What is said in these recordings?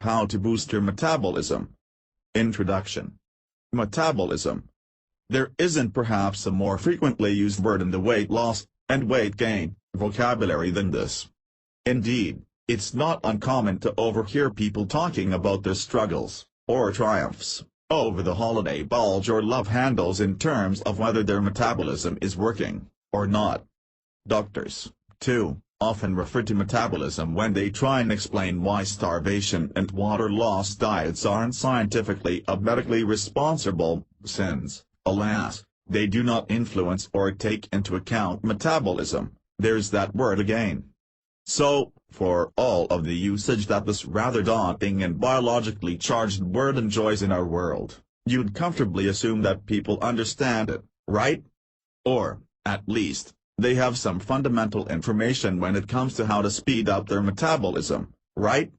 How to boost your metabolism. Introduction. Metabolism. There isn't perhaps a more frequently used word in the weight loss and weight gain vocabulary than this. Indeed, it's not uncommon to overhear people talking about their struggles, or triumphs, over the holiday bulge or love handles in terms of whether their metabolism is working, or not. Doctors, too, often refer to metabolism when they try and explain why starvation and water loss diets aren't scientifically or medically responsible, since, alas, they do not influence or take into account metabolism. There's that word again. So, for all of the usage that this rather daunting and biologically charged word enjoys in our world, you'd comfortably assume that people understand it, right? Or, at least, they have some fundamental information when it comes to how to speed up their metabolism, right?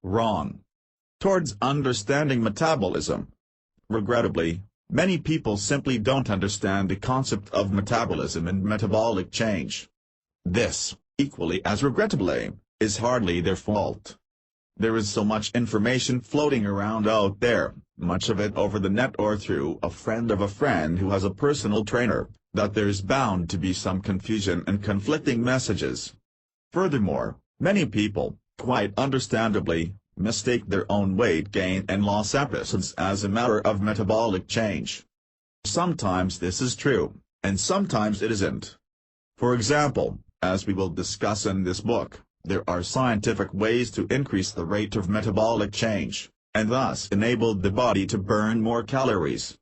Wrong. Towards understanding metabolism. Regrettably, many people simply don't understand the concept of metabolism and metabolic change. This, equally as regrettably, is hardly their fault. There is so much information floating around out there, much of it over the net or through a friend of a friend who has a personal trainer, that there's bound to be some confusion and conflicting messages. Furthermore, many people, quite understandably, mistake their own weight gain and loss episodes as a matter of metabolic change. Sometimes this is true, and sometimes it isn't. For example, as we will discuss in this book, there are scientific ways to increase the rate of metabolic change, and thus enable the body to burn more calories.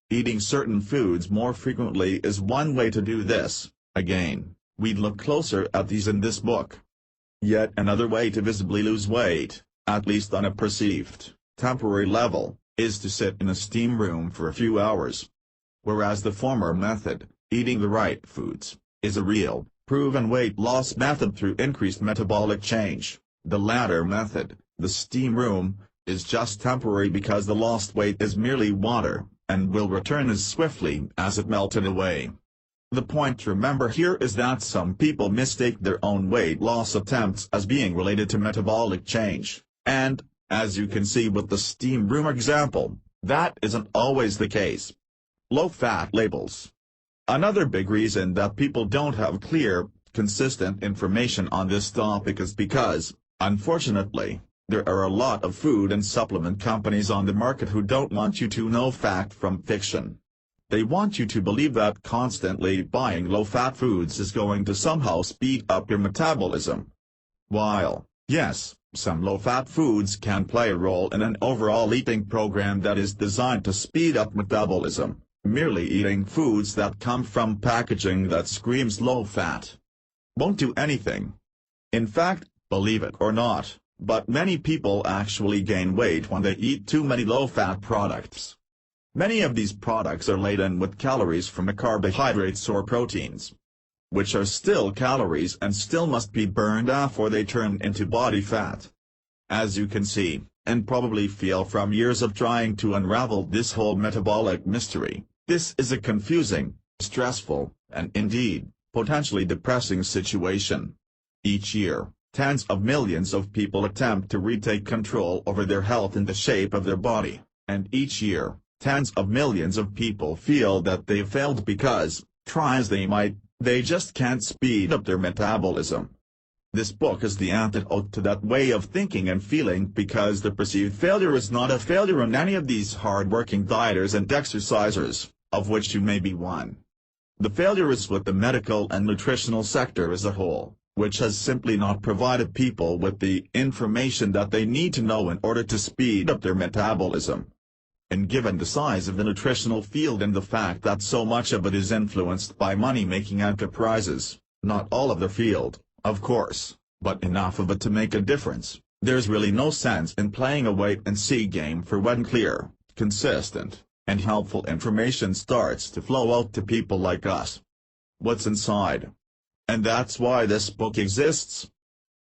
Eating certain foods more frequently is one way to do this. Again, we'd look closer at these in this book. Yet another way to visibly lose weight, at least on a perceived, temporary level, is to sit in a steam room for a few hours. Whereas the former method, eating the right foods, is a real, proven weight loss method through increased metabolic change, the latter method, the steam room, is just temporary because the lost weight is merely water, and will return as swiftly as it melted away. The point to remember here is that some people mistake their own weight loss attempts as being related to metabolic change, and, as you can see with the steam room example, that isn't always the case. Low-fat labels. Another big reason that people don't have clear, consistent information on this topic is because, unfortunately, there are a lot of food and supplement companies on the market who don't want you to know fact from fiction. They want you to believe that constantly buying low-fat foods is going to somehow speed up your metabolism. While, yes, some low-fat foods can play a role in an overall eating program that is designed to speed up metabolism, merely eating foods that come from packaging that screams low-fat won't do anything. In fact, believe it or not, but many people actually gain weight when they eat too many low-fat products. Many of these products are laden with calories from carbohydrates or proteins, which are still calories and still must be burned before they turn into body fat. As you can see, and probably feel from years of trying to unravel this whole metabolic mystery, this is a confusing, stressful, and indeed, potentially depressing situation. Each year, tens of millions of people attempt to retake control over their health and the shape of their body, and each year, tens of millions of people feel that they've failed because, try as they might, they just can't speed up their metabolism. This book is the antidote to that way of thinking and feeling because the perceived failure is not a failure in any of these hard-working dieters and exercisers, of which you may be one. The failure is with the medical and nutritional sector as a whole, which has simply not provided people with the information that they need to know in order to speed up their metabolism. And given the size of the nutritional field and the fact that so much of it is influenced by money-making enterprises, not all of the field, of course, but enough of it to make a difference, there's really no sense in playing a wait-and-see game for when clear, consistent, and helpful information starts to flow out to people like us. What's inside? And that's why this book exists.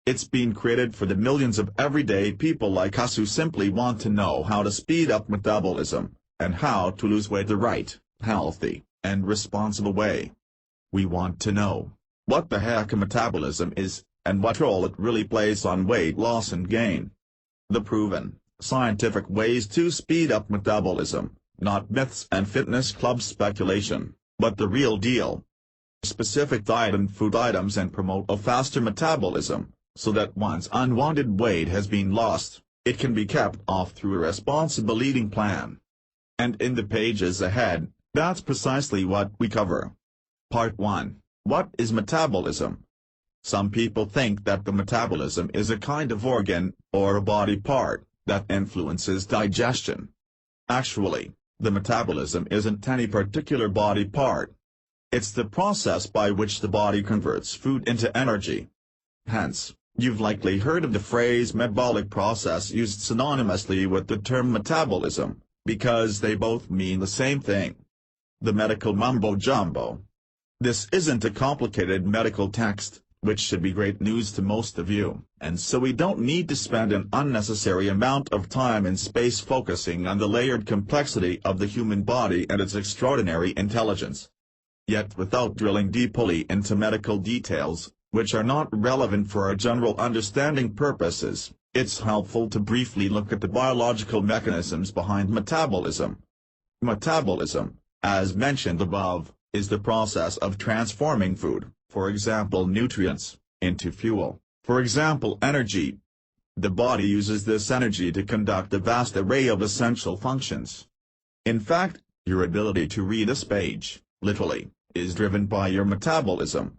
It's been created for the millions of everyday people like us who simply want to know how to speed up metabolism, and how to lose weight the right, healthy, and responsible way. We want to know what the heck a metabolism is, and what role it really plays on weight loss and gain. The proven, scientific ways to speed up metabolism, not myths and fitness club speculation, but the real deal. Specific diet and food items and promote a faster metabolism, so that once unwanted weight has been lost, it can be kept off through a responsible eating plan. And in the pages ahead, that's precisely what we cover. Part 1. What is metabolism? Some people think that the metabolism is a kind of organ, or a body part, that influences digestion. Actually, the metabolism isn't any particular body part. It's the process by which the body converts food into energy. Hence, you've likely heard of the phrase metabolic process used synonymously with the term metabolism, because they both mean the same thing. The medical mumbo-jumbo. This isn't a complicated medical text, which should be great news to most of you, and so we don't need to spend an unnecessary amount of time and space focusing on the layered complexity of the human body and its extraordinary intelligence. Yet without drilling deeply into medical details, which are not relevant for our general understanding purposes, it's helpful to briefly look at the biological mechanisms behind metabolism. Metabolism, as mentioned above, is the process of transforming food, for example nutrients, into fuel, for example energy. The body uses this energy to conduct a vast array of essential functions. In fact, your ability to read this page, literally, is driven by your metabolism.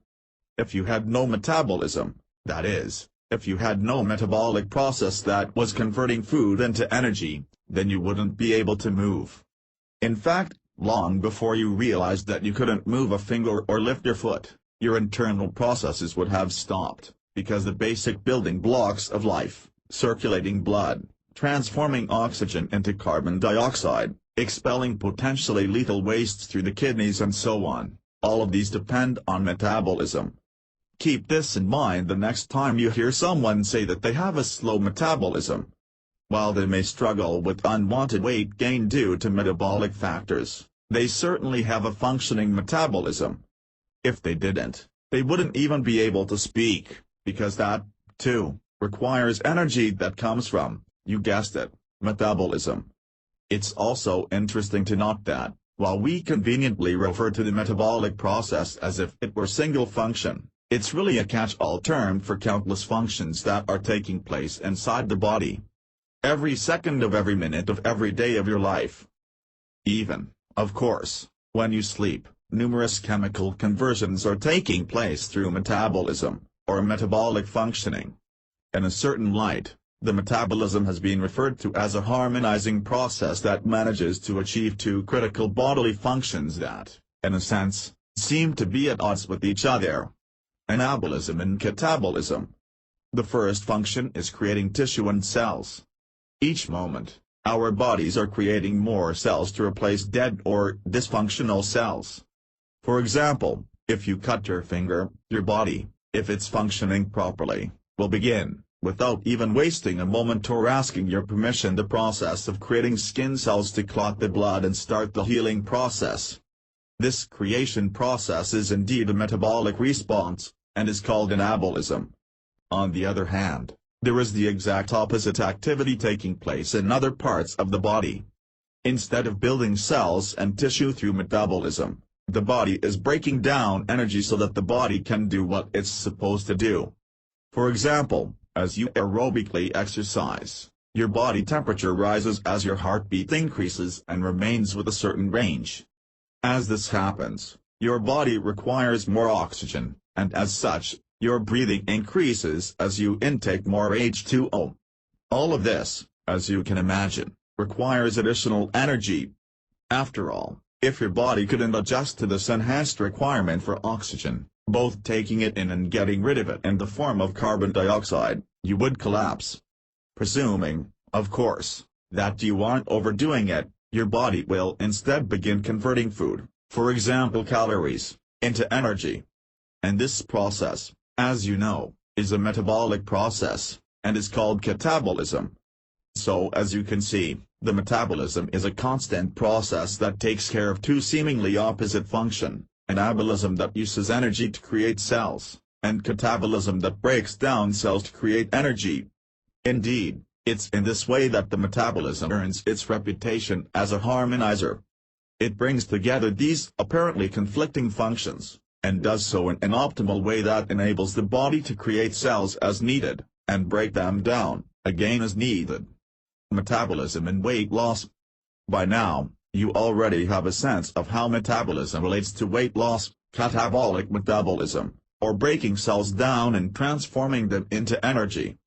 If you had no metabolism, that is, if you had no metabolic process that was converting food into energy, then you wouldn't be able to move. In fact, long before you realized that you couldn't move a finger or lift your foot, your internal processes would have stopped, because the basic building blocks of life, circulating blood, transforming oxygen into carbon dioxide, expelling potentially lethal wastes through the kidneys and so on, all of these depend on metabolism. Keep this in mind the next time you hear someone say that they have a slow metabolism. While they may struggle with unwanted weight gain due to metabolic factors, they certainly have a functioning metabolism. If they didn't, they wouldn't even be able to speak, because that, too, requires energy that comes from, you guessed it, metabolism. It's also interesting to note that, while we conveniently refer to the metabolic process as if it were single function, it's really a catch-all term for countless functions that are taking place inside the body. Every second of every minute of every day of your life. Even, of course, when you sleep, numerous chemical conversions are taking place through metabolism, or metabolic functioning. In a certain light, the metabolism has been referred to as a harmonizing process that manages to achieve two critical bodily functions that, in a sense, seem to be at odds with each other. Anabolism and catabolism. The first function is creating tissue and cells. Each moment, our bodies are creating more cells to replace dead or dysfunctional cells. For example, if you cut your finger, your body, if it's functioning properly, will begin, without even wasting a moment or asking your permission, the process of creating skin cells to clot the blood and start the healing process. This creation process is indeed a metabolic response, and is called anabolism. On the other hand, there is the exact opposite activity taking place in other parts of the body. Instead of building cells and tissue through metabolism, the body is breaking down energy so that the body can do what it's supposed to do. For example, as you aerobically exercise, your body temperature rises as your heartbeat increases and remains with a certain range. As this happens, your body requires more oxygen, and as such, your breathing increases as you intake more H2O. All of this, as you can imagine, requires additional energy. After all, if your body couldn't adjust to this enhanced requirement for oxygen, both taking it in and getting rid of it in the form of carbon dioxide, you would collapse. Presuming, of course, that you aren't overdoing it, your body will instead begin converting food, for example calories, into energy. And this process, as you know, is a metabolic process, and is called catabolism. So as you can see, the metabolism is a constant process that takes care of two seemingly opposite functions, anabolism that uses energy to create cells, and catabolism that breaks down cells to create energy. Indeed, It's in this way that the metabolism earns its reputation as a harmonizer. It brings together these apparently conflicting functions, and does so in an optimal way that enables the body to create cells as needed, and break them down, again as needed. Metabolism and weight loss. By now, you already have a sense of how metabolism relates to weight loss, catabolic metabolism, or breaking cells down and transforming them into energy.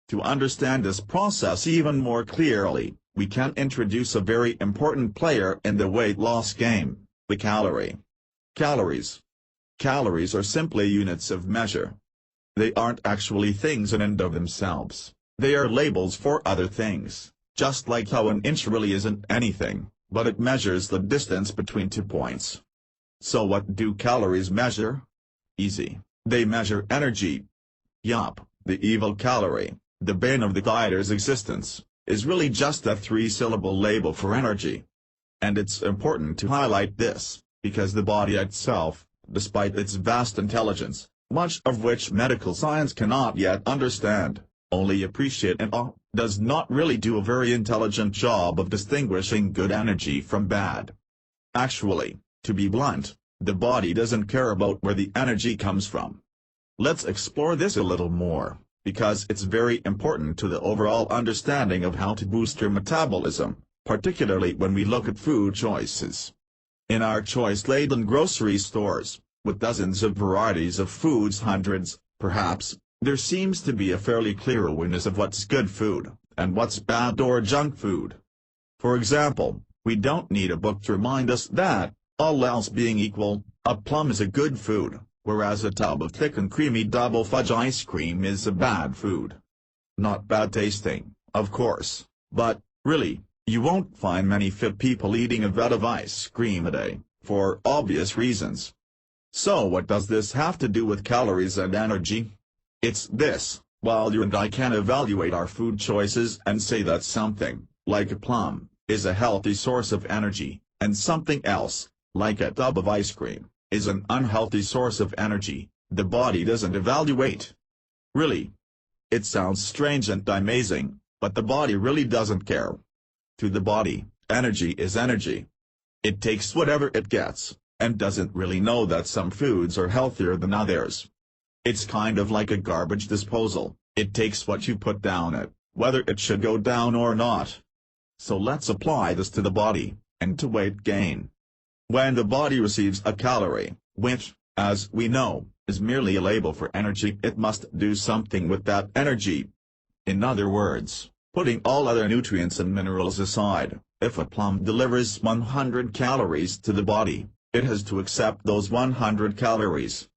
To understand this process even more clearly, we can introduce a very important player in the weight loss game, the calorie. Calories. Calories are simply units of measure. They aren't actually things in and of themselves, they are labels for other things, just like how an inch really isn't anything, but it measures the distance between 2 points. So what do calories measure? Easy, they measure energy. Yup, the evil calorie, the bane of the dieter's existence, is really just a 3-syllable label for energy. And it's important to highlight this, because the body itself, despite its vast intelligence, much of which medical science cannot yet understand, only appreciate and does not really do a very intelligent job of distinguishing good energy from bad. Actually, to be blunt, the body doesn't care about where the energy comes from. Let's explore this a little more, because it's very important to the overall understanding of how to boost your metabolism, particularly when we look at food choices. In our choice-laden grocery stores, with dozens of varieties of foods, hundreds, perhaps, there seems to be a fairly clear awareness of what's good food, and what's bad or junk food. For example, we don't need a book to remind us that, all else being equal, a plum is a good food, whereas a tub of thick and creamy double fudge ice cream is a bad food. Not bad tasting, of course, but, really, you won't find many fit people eating a vat of ice cream a day, for obvious reasons. So what does this have to do with calories and energy? It's this: while you and I can evaluate our food choices and say that something, like a plum, is a healthy source of energy, and something else, like a tub of ice cream, is an unhealthy source of energy, the body doesn't evaluate. Really. It sounds strange and amazing, but the body really doesn't care. To the body, energy is energy. It takes whatever it gets, and doesn't really know that some foods are healthier than others. It's kind of like a garbage disposal, it takes what you put down it, whether it should go down or not. So let's apply this to the body, and to weight gain. When the body receives a calorie, which, as we know, is merely a label for energy, it must do something with that energy. In other words, putting all other nutrients and minerals aside, if a plum delivers 100 calories to the body, it has to accept those 100 calories.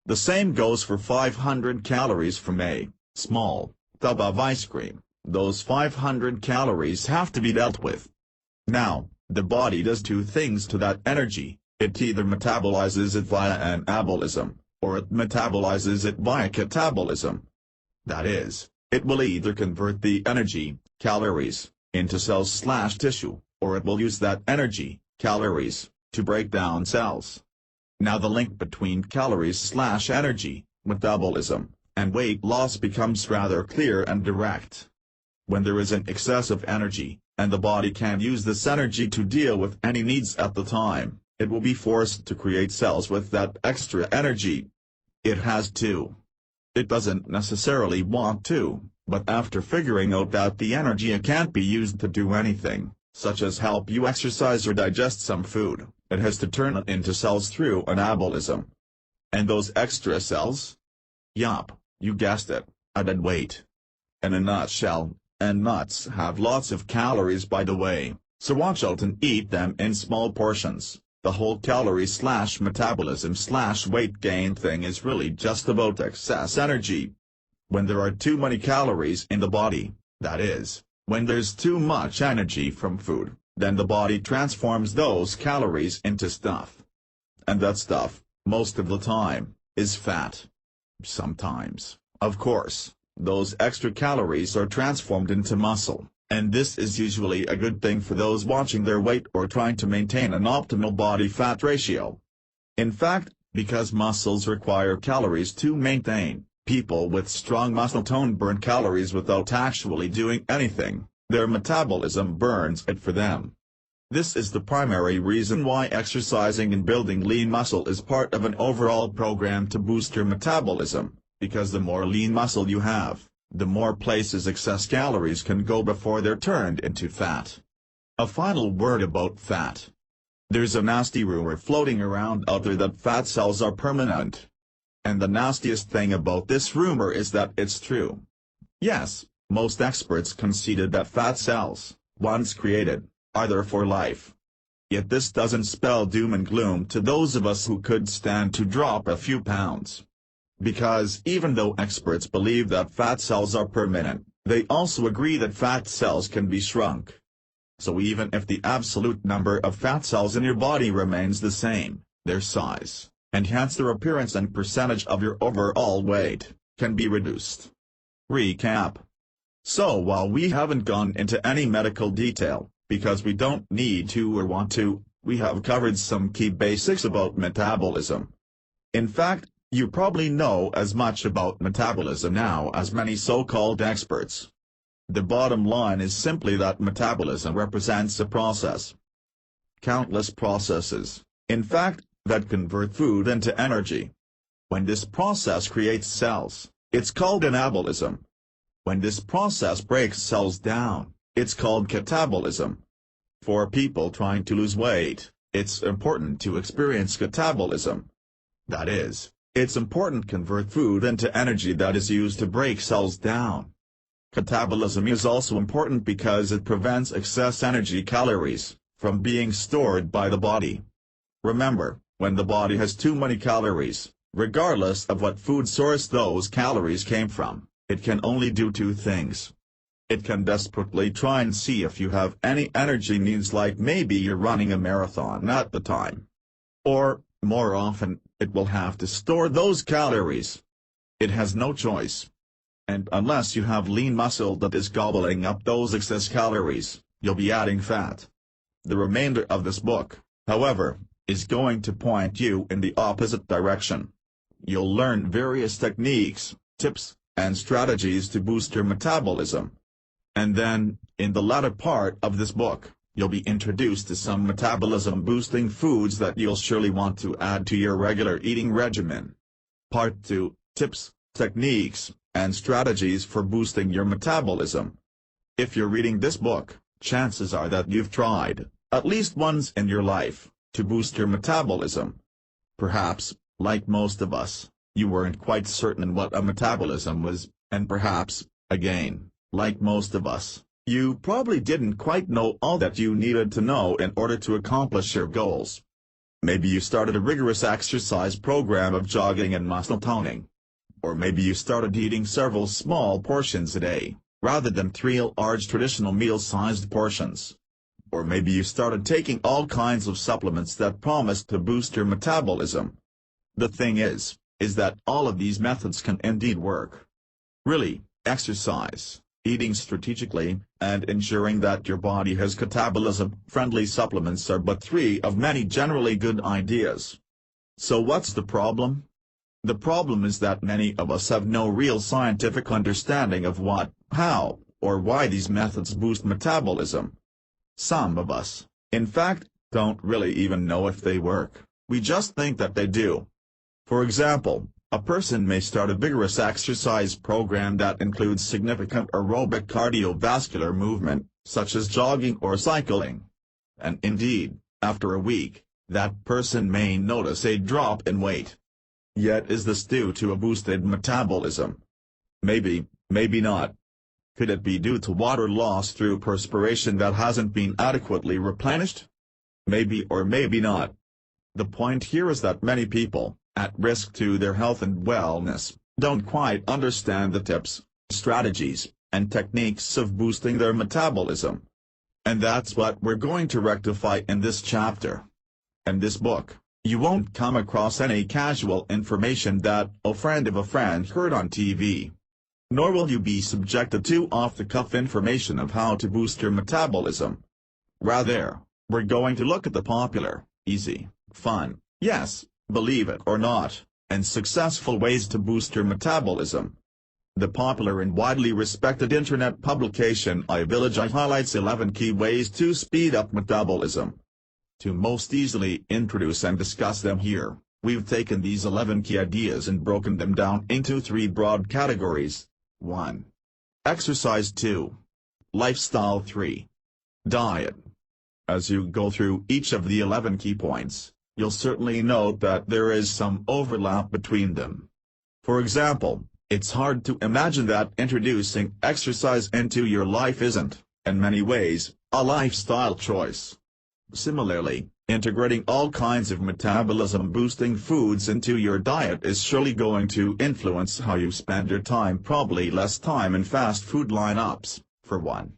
The same goes for 500 calories from a small tub of ice cream. Those 500 calories have to be dealt with. Now, the body does two things to that energy: it either metabolizes it via anabolism, or it metabolizes it via catabolism. That is, it will either convert the energy, calories, into cells/tissue, or it will use that energy, calories, to break down cells. Now the link between calories/energy, metabolism, and weight loss becomes rather clear and direct. When there is an excess of energy, and the body can't use this energy to deal with any needs at the time, it will be forced to create cells with that extra energy. It has to. It doesn't necessarily want to, but after figuring out that the energy can't be used to do anything, such as help you exercise or digest some food, it has to turn it into cells through anabolism. And those extra cells? Yup, you guessed it, added weight. In a nutshell, and nuts have lots of calories, by the way, so watch out and eat them in small portions. The whole calorie/metabolism/weight gain thing is really just about excess energy. When there are too many calories in the body, that is, when there's too much energy from food, then the body transforms those calories into stuff. And that stuff, most of the time, is fat. Sometimes, of course, those extra calories are transformed into muscle, and this is usually a good thing for those watching their weight or trying to maintain an optimal body-fat ratio. In fact, because muscles require calories to maintain, People with strong muscle tone burn calories without actually doing anything, their metabolism burns it for them. This is the primary reason why exercising and building lean muscle is part of an overall program to boost your metabolism, because the more lean muscle you have, the more places excess calories can go before they're turned into fat. A final word about fat. There's a nasty rumor floating around out there that fat cells are permanent. And the nastiest thing about this rumor is that it's true. Yes, most experts conceded that fat cells, once created, are there for life. Yet this doesn't spell doom and gloom to those of us who could stand to drop a few pounds. Because even though experts believe that fat cells are permanent, they also agree that fat cells can be shrunk. So even if the absolute number of fat cells in your body remains the same, their size, and hence their appearance and percentage of your overall weight, can be reduced. Recap. So while we haven't gone into any medical detail, because we don't need to or want to, we have covered some key basics about metabolism. In fact, you probably know as much about metabolism now as many so-called experts. The bottom line is simply that metabolism represents a process. Countless processes, in fact, that convert food into energy. When this process creates cells, it's called anabolism. When this process breaks cells down, it's called catabolism. For people trying to lose weight, it's important to experience catabolism. That is, it's important to convert food into energy that is used to break cells down. Catabolism is also important because it prevents excess energy calories from being stored by the body. Remember, when the body has too many calories, regardless of what food source those calories came from, it can only do two things. It can desperately try and see if you have any energy needs, like maybe you're running a marathon at the time. Or, more often, it will have to store those calories. It has no choice. And unless you have lean muscle that is gobbling up those excess calories, you'll be adding fat. The remainder of this book, however, is going to point you in the opposite direction. You'll learn various techniques, tips, and strategies to boost your metabolism. And then, in the latter part of this book, you'll be introduced to some metabolism-boosting foods that you'll surely want to add to your regular eating regimen. Part 2, Tips, Techniques, and Strategies for Boosting Your Metabolism. If you're reading this book, chances are that you've tried, at least once in your life, to boost your metabolism. Perhaps, like most of us, you weren't quite certain what a metabolism was, and perhaps, again, like most of us, you probably didn't quite know all that you needed to know in order to accomplish your goals. Maybe you started a rigorous exercise program of jogging and muscle toning. Or maybe you started eating several small portions a day, rather than 3 large traditional meal-sized portions. Or maybe you started taking all kinds of supplements that promised to boost your metabolism. The thing is that all of these methods can indeed work. Really, exercise, eating strategically, and ensuring that your body has catabolism-friendly supplements are but 3 of many generally good ideas. So what's the problem? The problem is that many of us have no real scientific understanding of what, how, or why these methods boost metabolism. Some of us, in fact, don't really even know if they work, we just think that they do. For example, a person may start a vigorous exercise program that includes significant aerobic cardiovascular movement, such as jogging or cycling. And indeed, after a week, that person may notice a drop in weight. Yet is this due to a boosted metabolism? Maybe, maybe not. Could it be due to water loss through perspiration that hasn't been adequately replenished? Maybe or maybe not. The point here is that many people, at risk to their health and wellness, don't quite understand the tips, strategies, and techniques of boosting their metabolism. And that's what we're going to rectify in this chapter. In this book, you won't come across any casual information that a friend of a friend heard on TV. Nor will you be subjected to off-the-cuff information of how to boost your metabolism. Rather, we're going to look at the popular, easy, fun, yes, believe it or not, and successful ways to boost your metabolism. The popular and widely respected internet publication iVillage highlights 11 key ways to speed up metabolism. To most easily introduce and discuss them here, we've taken these 11 key ideas and broken them down into 3 broad categories. 1. Exercise. 2. Lifestyle. 3. Diet. As you go through each of the 11 key points, you'll certainly note that there is some overlap between them. For example, it's hard to imagine that introducing exercise into your life isn't, in many ways, a lifestyle choice. Similarly, integrating all kinds of metabolism-boosting foods into your diet is surely going to influence how you spend your time, probably less time in fast food lineups, for one.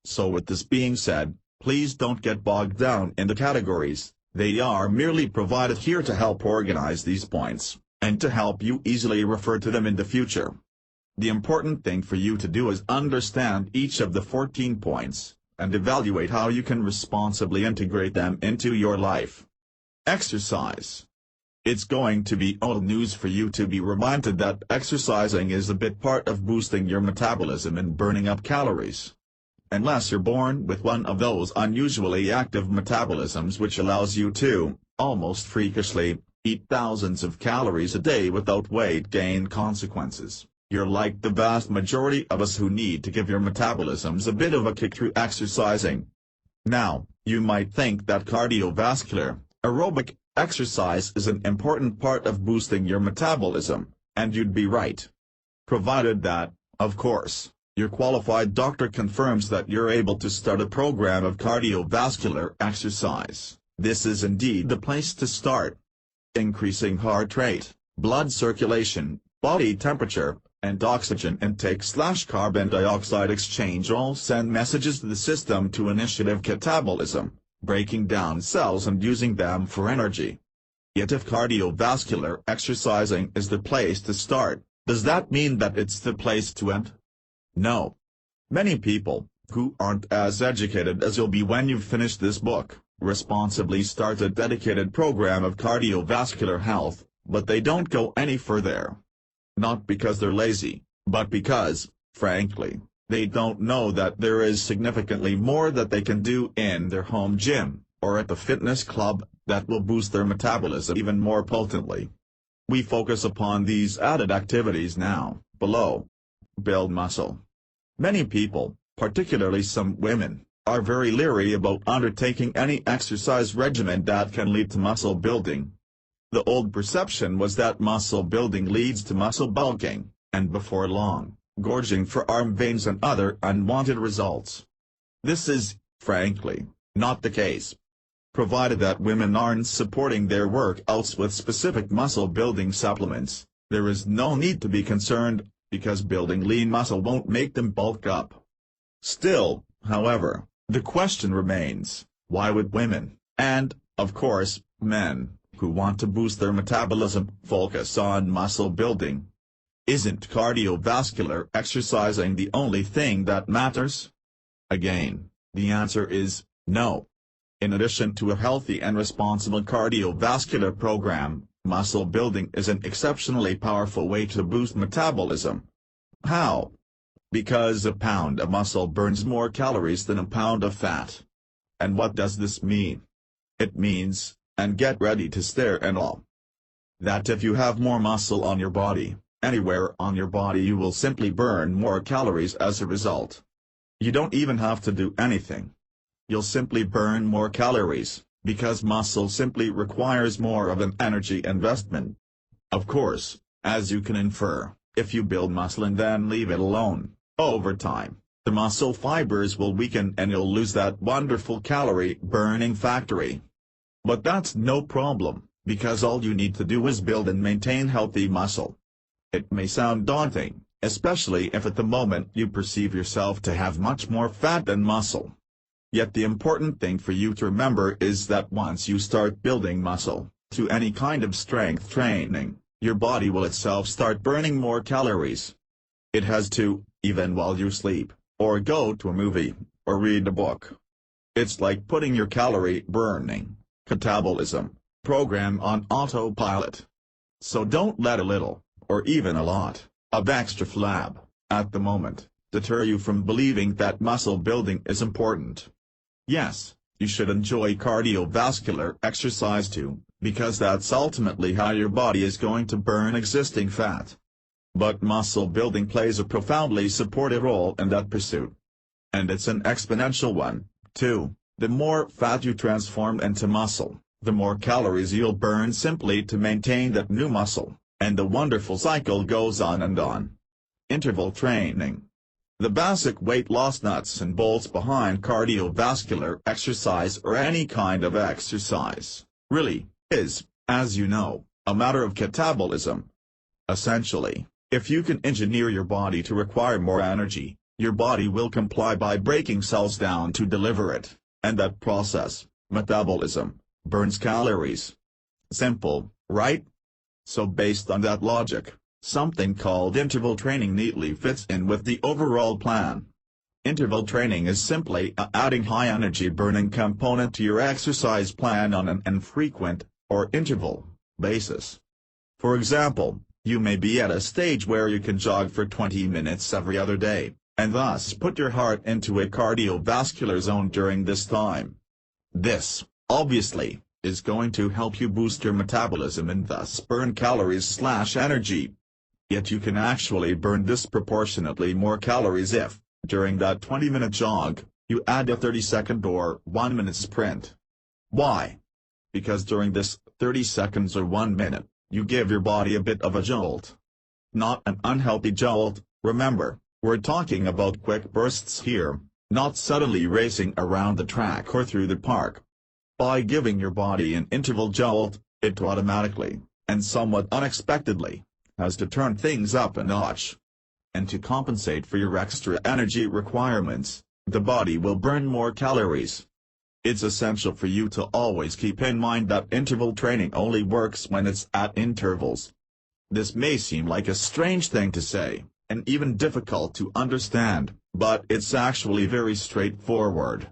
So with this being said, please don't get bogged down in the categories. They are merely provided here to help organize these points, and to help you easily refer to them in the future. The important thing for you to do is understand each of the 14 points, and evaluate how you can responsibly integrate them into your life. Exercise. It's going to be old news for you to be reminded that exercising is a big part of boosting your metabolism and burning up calories. Unless you're born with one of those unusually active metabolisms which allows you to, almost freakishly, eat thousands of calories a day without weight gain consequences, you're like the vast majority of us who need to give your metabolisms a bit of a kick through exercising. Now, you might think that cardiovascular, aerobic, exercise is an important part of boosting your metabolism, and you'd be right. Provided that, of course, your qualified doctor confirms that you're able to start a program of cardiovascular exercise. This is indeed the place to start. Increasing heart rate, blood circulation, body temperature, and oxygen intake/carbon dioxide exchange all send messages to the system to initiate catabolism, breaking down cells and using them for energy. Yet if cardiovascular exercising is the place to start, does that mean that it's the place to end? No. Many people, who aren't as educated as you'll be when you've finished this book, responsibly start a dedicated program of cardiovascular health, but they don't go any further. Not because they're lazy, but because, frankly, they don't know that there is significantly more that they can do in their home gym, or at the fitness club, that will boost their metabolism even more potently. We focus upon these added activities now, below. Build muscle. Many people, particularly some women, are very leery about undertaking any exercise regimen that can lead to muscle building. The old perception was that muscle building leads to muscle bulking, and before long, gorging for arm veins and other unwanted results. This is, frankly, not the case. Provided that women aren't supporting their workouts with specific muscle building supplements, there is no need to be concerned, because building lean muscle won't make them bulk up. Still, however, the question remains, why would women, and, of course, men, who want to boost their metabolism, focus on muscle building? Isn't cardiovascular exercising the only thing that matters? Again, the answer is, no. In addition to a healthy and responsible cardiovascular program, muscle building is an exceptionally powerful way to boost metabolism. How? Because a pound of muscle burns more calories than a pound of fat. And what does this mean? It means, and get ready to stare and all, that if you have more muscle on your body, anywhere on your body, you will simply burn more calories as a result. You don't even have to do anything. You'll simply burn more calories, because muscle simply requires more of an energy investment. Of course, as you can infer, if you build muscle and then leave it alone, over time, the muscle fibers will weaken and you'll lose that wonderful calorie-burning factory. But that's no problem, because all you need to do is build and maintain healthy muscle. It may sound daunting, especially if at the moment you perceive yourself to have much more fat than muscle. Yet the important thing for you to remember is that once you start building muscle, to any kind of strength training, your body will itself start burning more calories. It has to, even while you sleep, or go to a movie, or read a book. It's like putting your calorie burning, catabolism, program on autopilot. So don't let a little, or even a lot, of extra flab, at the moment, deter you from believing that muscle building is important. Yes, you should enjoy cardiovascular exercise too, because that's ultimately how your body is going to burn existing fat. But muscle building plays a profoundly supportive role in that pursuit. And it's an exponential one, too. The more fat you transform into muscle, the more calories you'll burn simply to maintain that new muscle, and the wonderful cycle goes on and on. Interval training. The basic weight loss nuts and bolts behind cardiovascular exercise or any kind of exercise, really, is, as you know, a matter of metabolism. Essentially, if you can engineer your body to require more energy, your body will comply by breaking cells down to deliver it, and that process, metabolism, burns calories. Simple, right? So based on that logic, something called interval training neatly fits in with the overall plan. Interval training is simply adding high-energy burning component to your exercise plan on an infrequent, or interval, basis. For example, you may be at a stage where you can jog for 20 minutes every other day, and thus put your heart into a cardiovascular zone during this time. This, obviously, is going to help you boost your metabolism and thus burn calories/energy. Yet you can actually burn disproportionately more calories if, during that 20-minute jog, you add a 30-second or 1-minute sprint. Why? Because during this 30 seconds or 1 minute, you give your body a bit of a jolt. Not an unhealthy jolt, remember, we're talking about quick bursts here, not suddenly racing around the track or through the park. By giving your body an interval jolt, it automatically, and somewhat unexpectedly, has to turn things up a notch. And to compensate for your extra energy requirements, the body will burn more calories. It's essential for you to always keep in mind that interval training only works when it's at intervals. This may seem like a strange thing to say, and even difficult to understand, but it's actually very straightforward.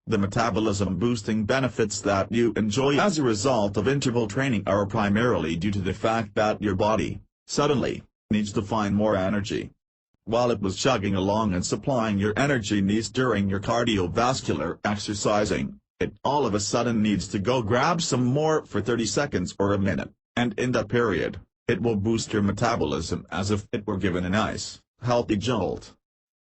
The metabolism-boosting benefits that you enjoy as a result of interval training are primarily due to the fact that your body, suddenly, needs to find more energy. While it was chugging along and supplying your energy needs during your cardiovascular exercising, it all of a sudden needs to go grab some more for 30 seconds or a minute, and in that period, it will boost your metabolism as if it were given a nice, healthy jolt.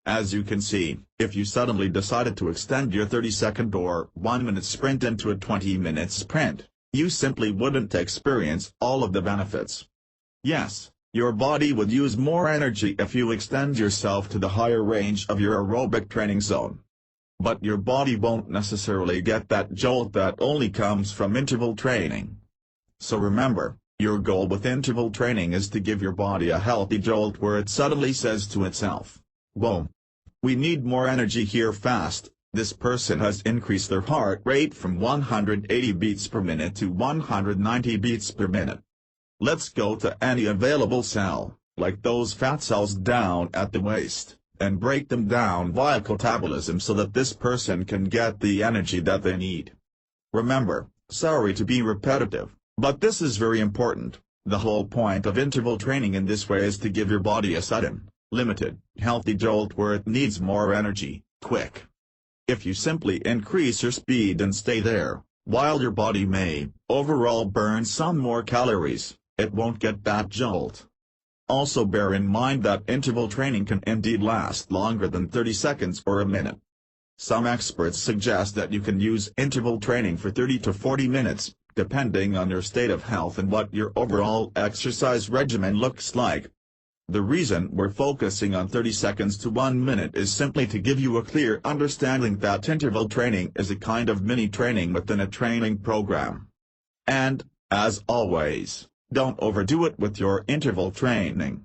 As you can see, if you suddenly decided to extend your 30-second or 1-minute sprint into a 20-minute sprint, you simply wouldn't experience all of the benefits. Yes, your body would use more energy if you extend yourself to the higher range of your aerobic training zone. But your body won't necessarily get that jolt that only comes from interval training. So remember, your goal with interval training is to give your body a healthy jolt where it suddenly says to itself, "Whoa! We need more energy here fast." This person has increased their heart rate from 180 beats per minute to 190 beats per minute. Let's go to any available cell, like those fat cells down at the waist, and break them down via catabolism so that this person can get the energy that they need. Remember, sorry to be repetitive, but this is very important. The whole point of interval training in this way is to give your body a sudden, limited, healthy jolt where it needs more energy, quick. If you simply increase your speed and stay there, while your body may, overall burn some more calories, it won't get that jolt. Also bear in mind that interval training can indeed last longer than 30 seconds or a minute. Some experts suggest that you can use interval training for 30 to 40 minutes, depending on your state of health and what your overall exercise regimen looks like. The reason we're focusing on 30 seconds to 1 minute is simply to give you a clear understanding that interval training is a kind of mini training within a training program. And, as always, don't overdo it with your interval training.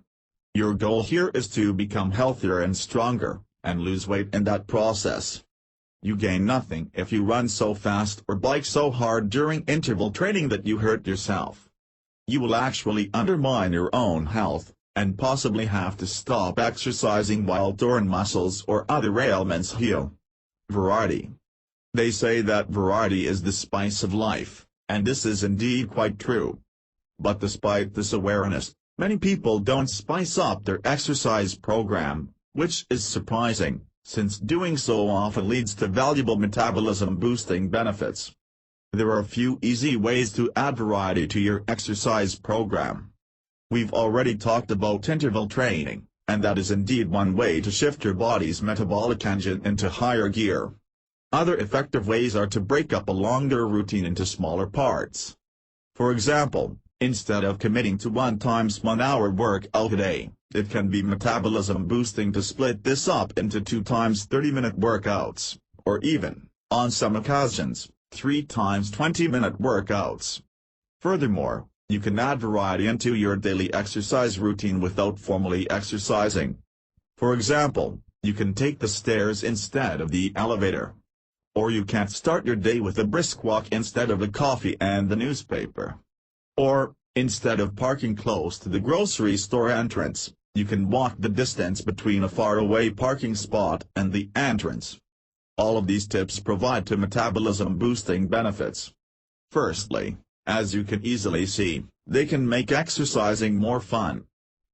Your goal here is to become healthier and stronger, and lose weight in that process. You gain nothing if you run so fast or bike so hard during interval training that you hurt yourself. You will actually undermine your own health, and possibly have to stop exercising while torn muscles or other ailments heal. Variety. They say that variety is the spice of life, and this is indeed quite true. But despite this awareness, many people don't spice up their exercise program, which is surprising, since doing so often leads to valuable metabolism-boosting benefits. There are a few easy ways to add variety to your exercise program. We've already talked about interval training, and that is indeed one way to shift your body's metabolic engine into higher gear. Other effective ways are to break up a longer routine into smaller parts. For example, instead of committing to 1 times 1 hour workout a day, it can be metabolism boosting to split this up into 2 times 30-minute workouts, or even, on some occasions, 3 times 20-minute workouts. Furthermore, you can add variety into your daily exercise routine without formally exercising. For example, you can take the stairs instead of the elevator. Or you can start your day with a brisk walk instead of a coffee and the newspaper. Or, instead of parking close to the grocery store entrance, you can walk the distance between a faraway parking spot and the entrance. All of these tips provide to metabolism-boosting benefits. Firstly, as you can easily see, they can make exercising more fun.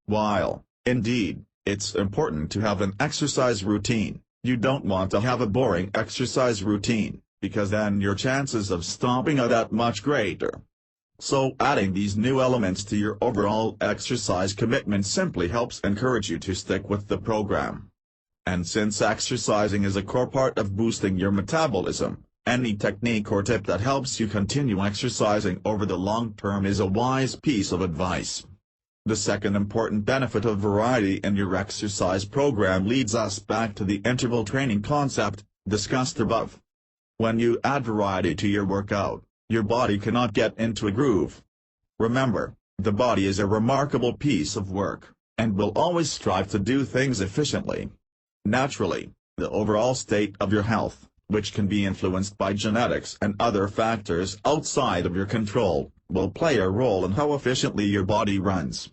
While, indeed, it's important to have an exercise routine, you don't want to have a boring exercise routine, because then your chances of stopping are that much greater. So adding these new elements to your overall exercise commitment simply helps encourage you to stick with the program. And since exercising is a core part of boosting your metabolism, any technique or tip that helps you continue exercising over the long term is a wise piece of advice. The second important benefit of variety in your exercise program leads us back to the interval training concept, discussed above. When you add variety to your workout, your body cannot get into a groove. Remember, the body is a remarkable piece of work, and will always strive to do things efficiently. Naturally, the overall state of your health, which can be influenced by genetics and other factors outside of your control, will play a role in how efficiently your body runs.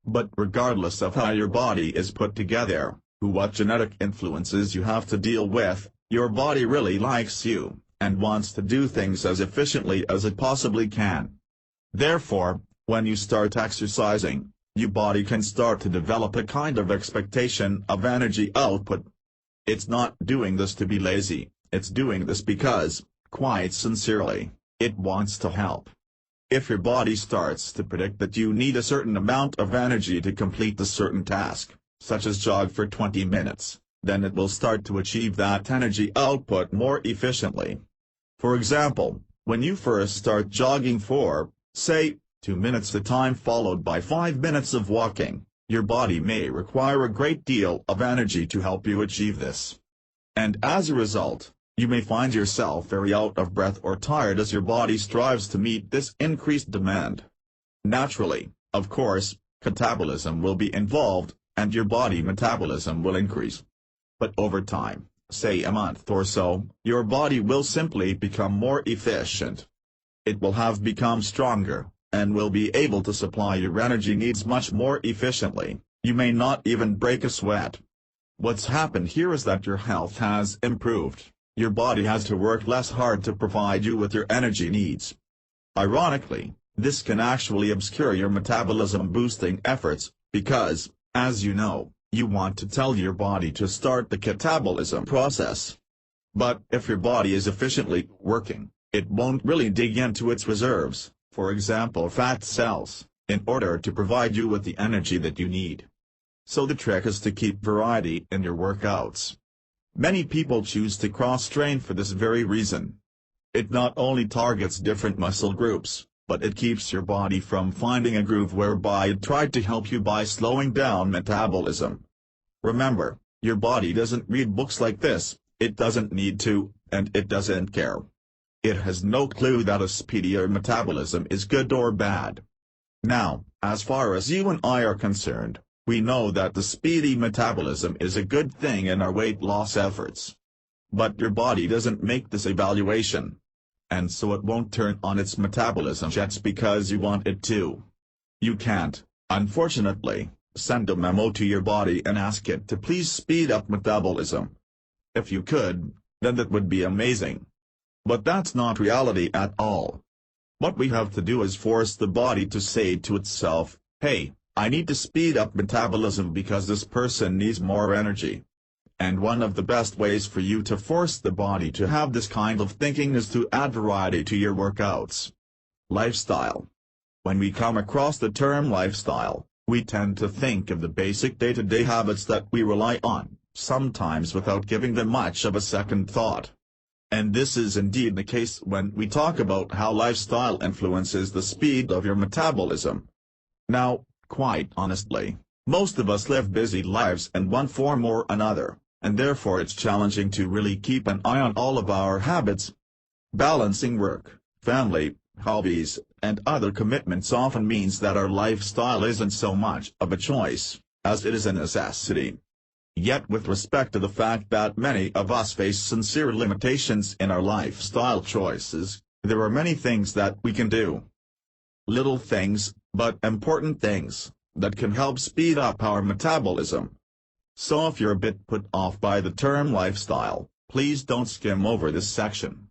But regardless of how your body is put together, what genetic influences you have to deal with, your body really likes you, and wants to do things as efficiently as it possibly can. Therefore, when you start exercising, your body can start to develop a kind of expectation of energy output. It's not doing this to be lazy, it's doing this because, quite sincerely, it wants to help. If your body starts to predict that you need a certain amount of energy to complete a certain task, such as jog for 20 minutes, then it will start to achieve that energy output more efficiently. For example, when you first start jogging for, say, 2 minutes at a time followed by 5 minutes of walking, your body may require a great deal of energy to help you achieve this. And as a result, you may find yourself very out of breath or tired as your body strives to meet this increased demand. Naturally, of course, catabolism will be involved, and your body metabolism will increase. But over time, say a month or so, your body will simply become more efficient. It will have become stronger, and will be able to supply your energy needs much more efficiently. You may not even break a sweat. What's happened here is that your health has improved. Your body has to work less hard to provide you with your energy needs. Ironically, this can actually obscure your metabolism-boosting efforts, because, as you know, you want to tell your body to start the catabolism process. But if your body is efficiently working, it won't really dig into its reserves, for example fat cells, in order to provide you with the energy that you need. So the trick is to keep variety in your workouts. Many people choose to cross-train for this very reason. It not only targets different muscle groups, but it keeps your body from finding a groove whereby it tried to help you by slowing down metabolism. Remember, your body doesn't read books like this, it doesn't need to, and it doesn't care. It has no clue that a speedier metabolism is good or bad. Now, as far as you and I are concerned, we know that the speedy metabolism is a good thing in our weight loss efforts. But your body doesn't make this evaluation. And so it won't turn on its metabolism just because you want it to. You can't, unfortunately, send a memo to your body and ask it to please speed up metabolism. If you could, then that would be amazing. But that's not reality at all. What we have to do is force the body to say to itself, hey, I need to speed up metabolism because this person needs more energy. And one of the best ways for you to force the body to have this kind of thinking is to add variety to your workouts. Lifestyle. When we come across the term lifestyle, we tend to think of the basic day-to-day habits that we rely on, sometimes without giving them much of a second thought. And this is indeed the case when we talk about how lifestyle influences the speed of your metabolism. Now, quite honestly, most of us live busy lives in one form or another, and therefore it's challenging to really keep an eye on all of our habits. Balancing work, family, hobbies, and other commitments often means that our lifestyle isn't so much of a choice, as it is a necessity. Yet with respect to the fact that many of us face sincere limitations in our lifestyle choices, there are many things that we can do. Little things, but important things, that can help speed up our metabolism. So if you're a bit put off by the term lifestyle, please don't skim over this section.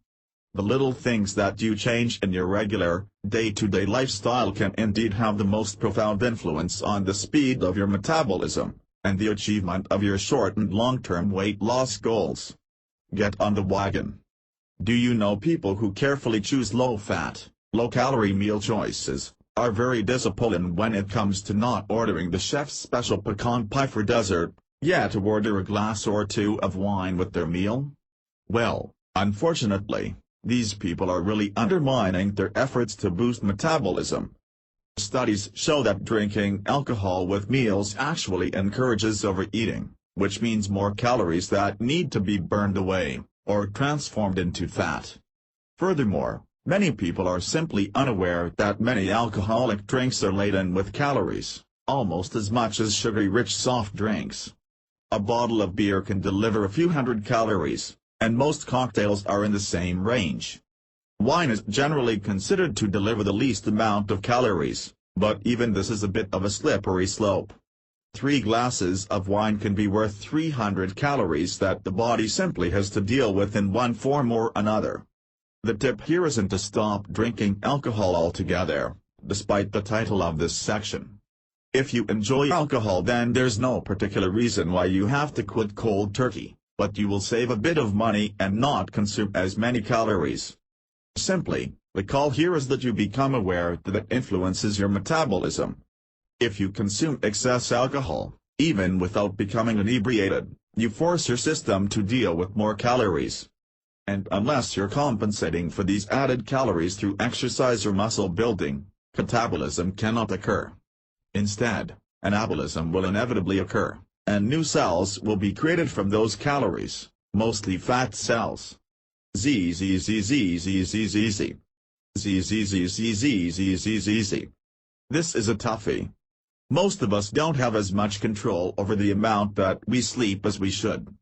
The little things that you change in your regular, day-to-day lifestyle can indeed have the most profound influence on the speed of your metabolism, and the achievement of your short and long-term weight loss goals. Get on the wagon. Do you know people who carefully choose low-fat, low-calorie meal choices, are very disciplined when it comes to not ordering the chef's special pecan pie for dessert, yet to order a glass or two of wine with their meal? Well, unfortunately, these people are really undermining their efforts to boost metabolism. Studies show that drinking alcohol with meals actually encourages overeating, which means more calories that need to be burned away, or transformed into fat. Furthermore, many people are simply unaware that many alcoholic drinks are laden with calories, almost as much as sugary-rich soft drinks. A bottle of beer can deliver a few hundred calories, and most cocktails are in the same range. Wine is generally considered to deliver the least amount of calories, but even this is a bit of a slippery slope. 3 glasses of wine can be worth 300 calories that the body simply has to deal with in one form or another. The tip here isn't to stop drinking alcohol altogether, despite the title of this section. If you enjoy alcohol, then there's no particular reason why you have to quit cold turkey, but you will save a bit of money and not consume as many calories. Simply, the call here is that you become aware that it influences your metabolism. If you consume excess alcohol, even without becoming inebriated, you force your system to deal with more calories. And unless you're compensating for these added calories through exercise or muscle building, catabolism cannot occur. Instead, anabolism will inevitably occur, and new cells will be created from those calories, mostly fat cells. ZZZZZZZZ. ZZZZZZZZ. This is a toughie. Most of us don't have as much control over the amount that we sleep as we should.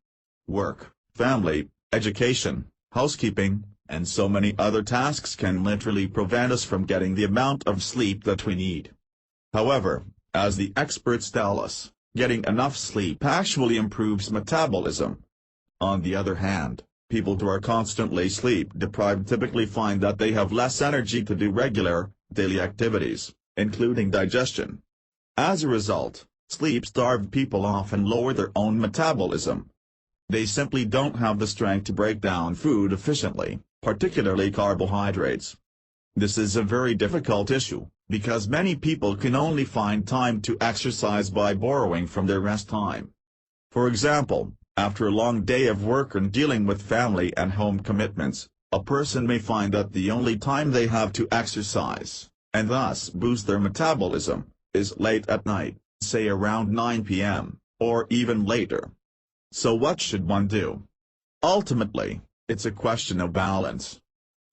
Work, family, education, housekeeping, and so many other tasks can literally prevent us from getting the amount of sleep that we need. However, as the experts tell us, getting enough sleep actually improves metabolism. On the other hand, people who are constantly sleep-deprived typically find that they have less energy to do regular, daily activities, including digestion. As a result, sleep-starved people often lower their own metabolism. They simply don't have the strength to break down food efficiently, particularly carbohydrates. This is a very difficult issue, because many people can only find time to exercise by borrowing from their rest time. For example, after a long day of work and dealing with family and home commitments, a person may find that the only time they have to exercise, and thus boost their metabolism, is late at night, say around 9 p.m., or even later. So what should one do? Ultimately, it's a question of balance.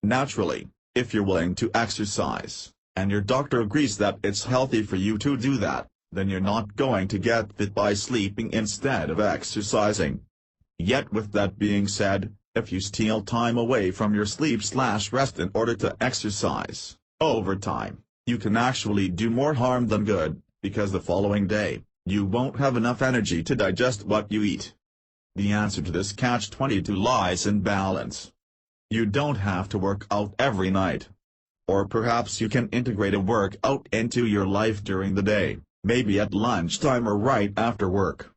Naturally, if you're willing to exercise, and your doctor agrees that it's healthy for you to do that, then you're not going to get fit by sleeping instead of exercising. Yet with that being said, if you steal time away from your sleep/rest in order to exercise, over time, you can actually do more harm than good, because the following day, you won't have enough energy to digest what you eat. The answer to this catch-22 lies in balance. You don't have to work out every night. Or perhaps you can integrate a workout into your life during the day, maybe at lunchtime or right after work.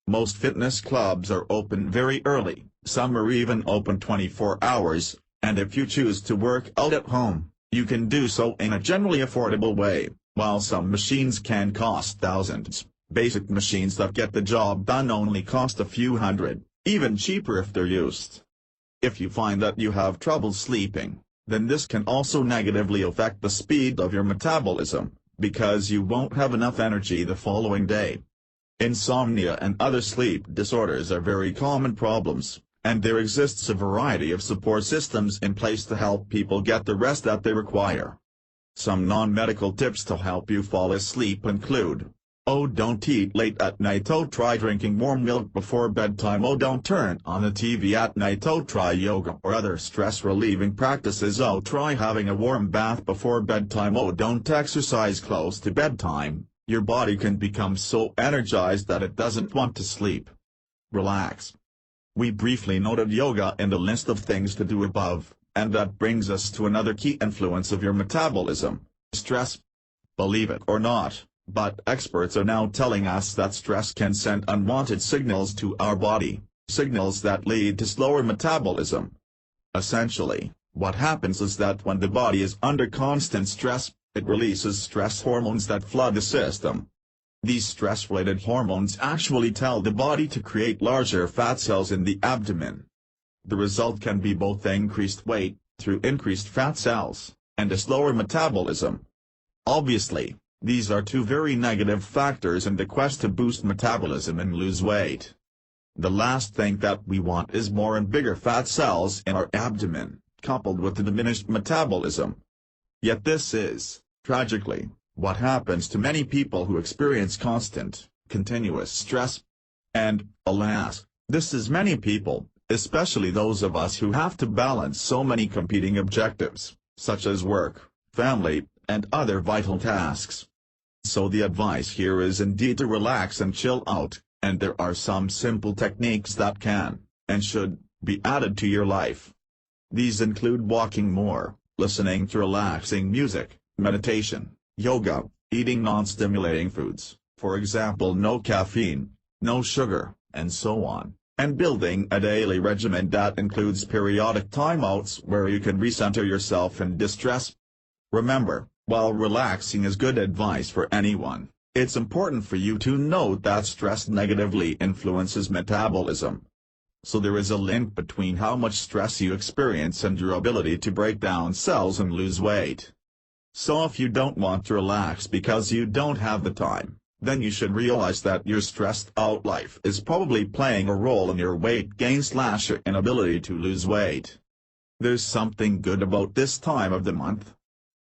Most fitness clubs are open very early, some are even open 24 hours, and if you choose to work out at home, you can do so in a generally affordable way. While some machines can cost thousands, basic machines that get the job done only cost a few hundred, even cheaper if they're used. If you find that you have trouble sleeping, then this can also negatively affect the speed of your metabolism, because you won't have enough energy the following day. Insomnia and other sleep disorders are very common problems, and there exists a variety of support systems in place to help people get the rest that they require. Some non-medical tips to help you fall asleep include: oh, don't eat late at night. Oh, try drinking warm milk before bedtime. Oh, don't turn on the TV at night. Oh, try yoga or other stress-relieving practices. Oh, try having a warm bath before bedtime. Oh, don't exercise close to bedtime. Your body can become so energized that it doesn't want to sleep. Relax. We briefly noted yoga in the list of things to do above, and that brings us to another key influence of your metabolism: stress. Believe it or not, but experts are now telling us that stress can send unwanted signals to our body, signals that lead to slower metabolism. Essentially, what happens is that when the body is under constant stress, it releases stress hormones that flood the system. These stress-related hormones actually tell the body to create larger fat cells in the abdomen. The result can be both increased weight, through increased fat cells, and a slower metabolism. Obviously, these are two very negative factors in the quest to boost metabolism and lose weight. The last thing that we want is more and bigger fat cells in our abdomen, coupled with the diminished metabolism. Yet this is, tragically, what happens to many people who experience constant, continuous stress. And, alas, this is many people, especially those of us who have to balance so many competing objectives, such as work, family, and other vital tasks. So the advice here is indeed to relax and chill out, and there are some simple techniques that can, and should, be added to your life. These include walking more, listening to relaxing music, meditation, yoga, eating non-stimulating foods, for example no caffeine, no sugar, and so on, and building a daily regimen that includes periodic timeouts where you can recenter yourself in distress. Remember, while relaxing is good advice for anyone, it's important for you to note that stress negatively influences metabolism. So there is a link between how much stress you experience and your ability to break down cells and lose weight. So if you don't want to relax because you don't have the time, then you should realize that your stressed-out life is probably playing a role in your weight gain/your inability to lose weight. There's something good about this time of the month.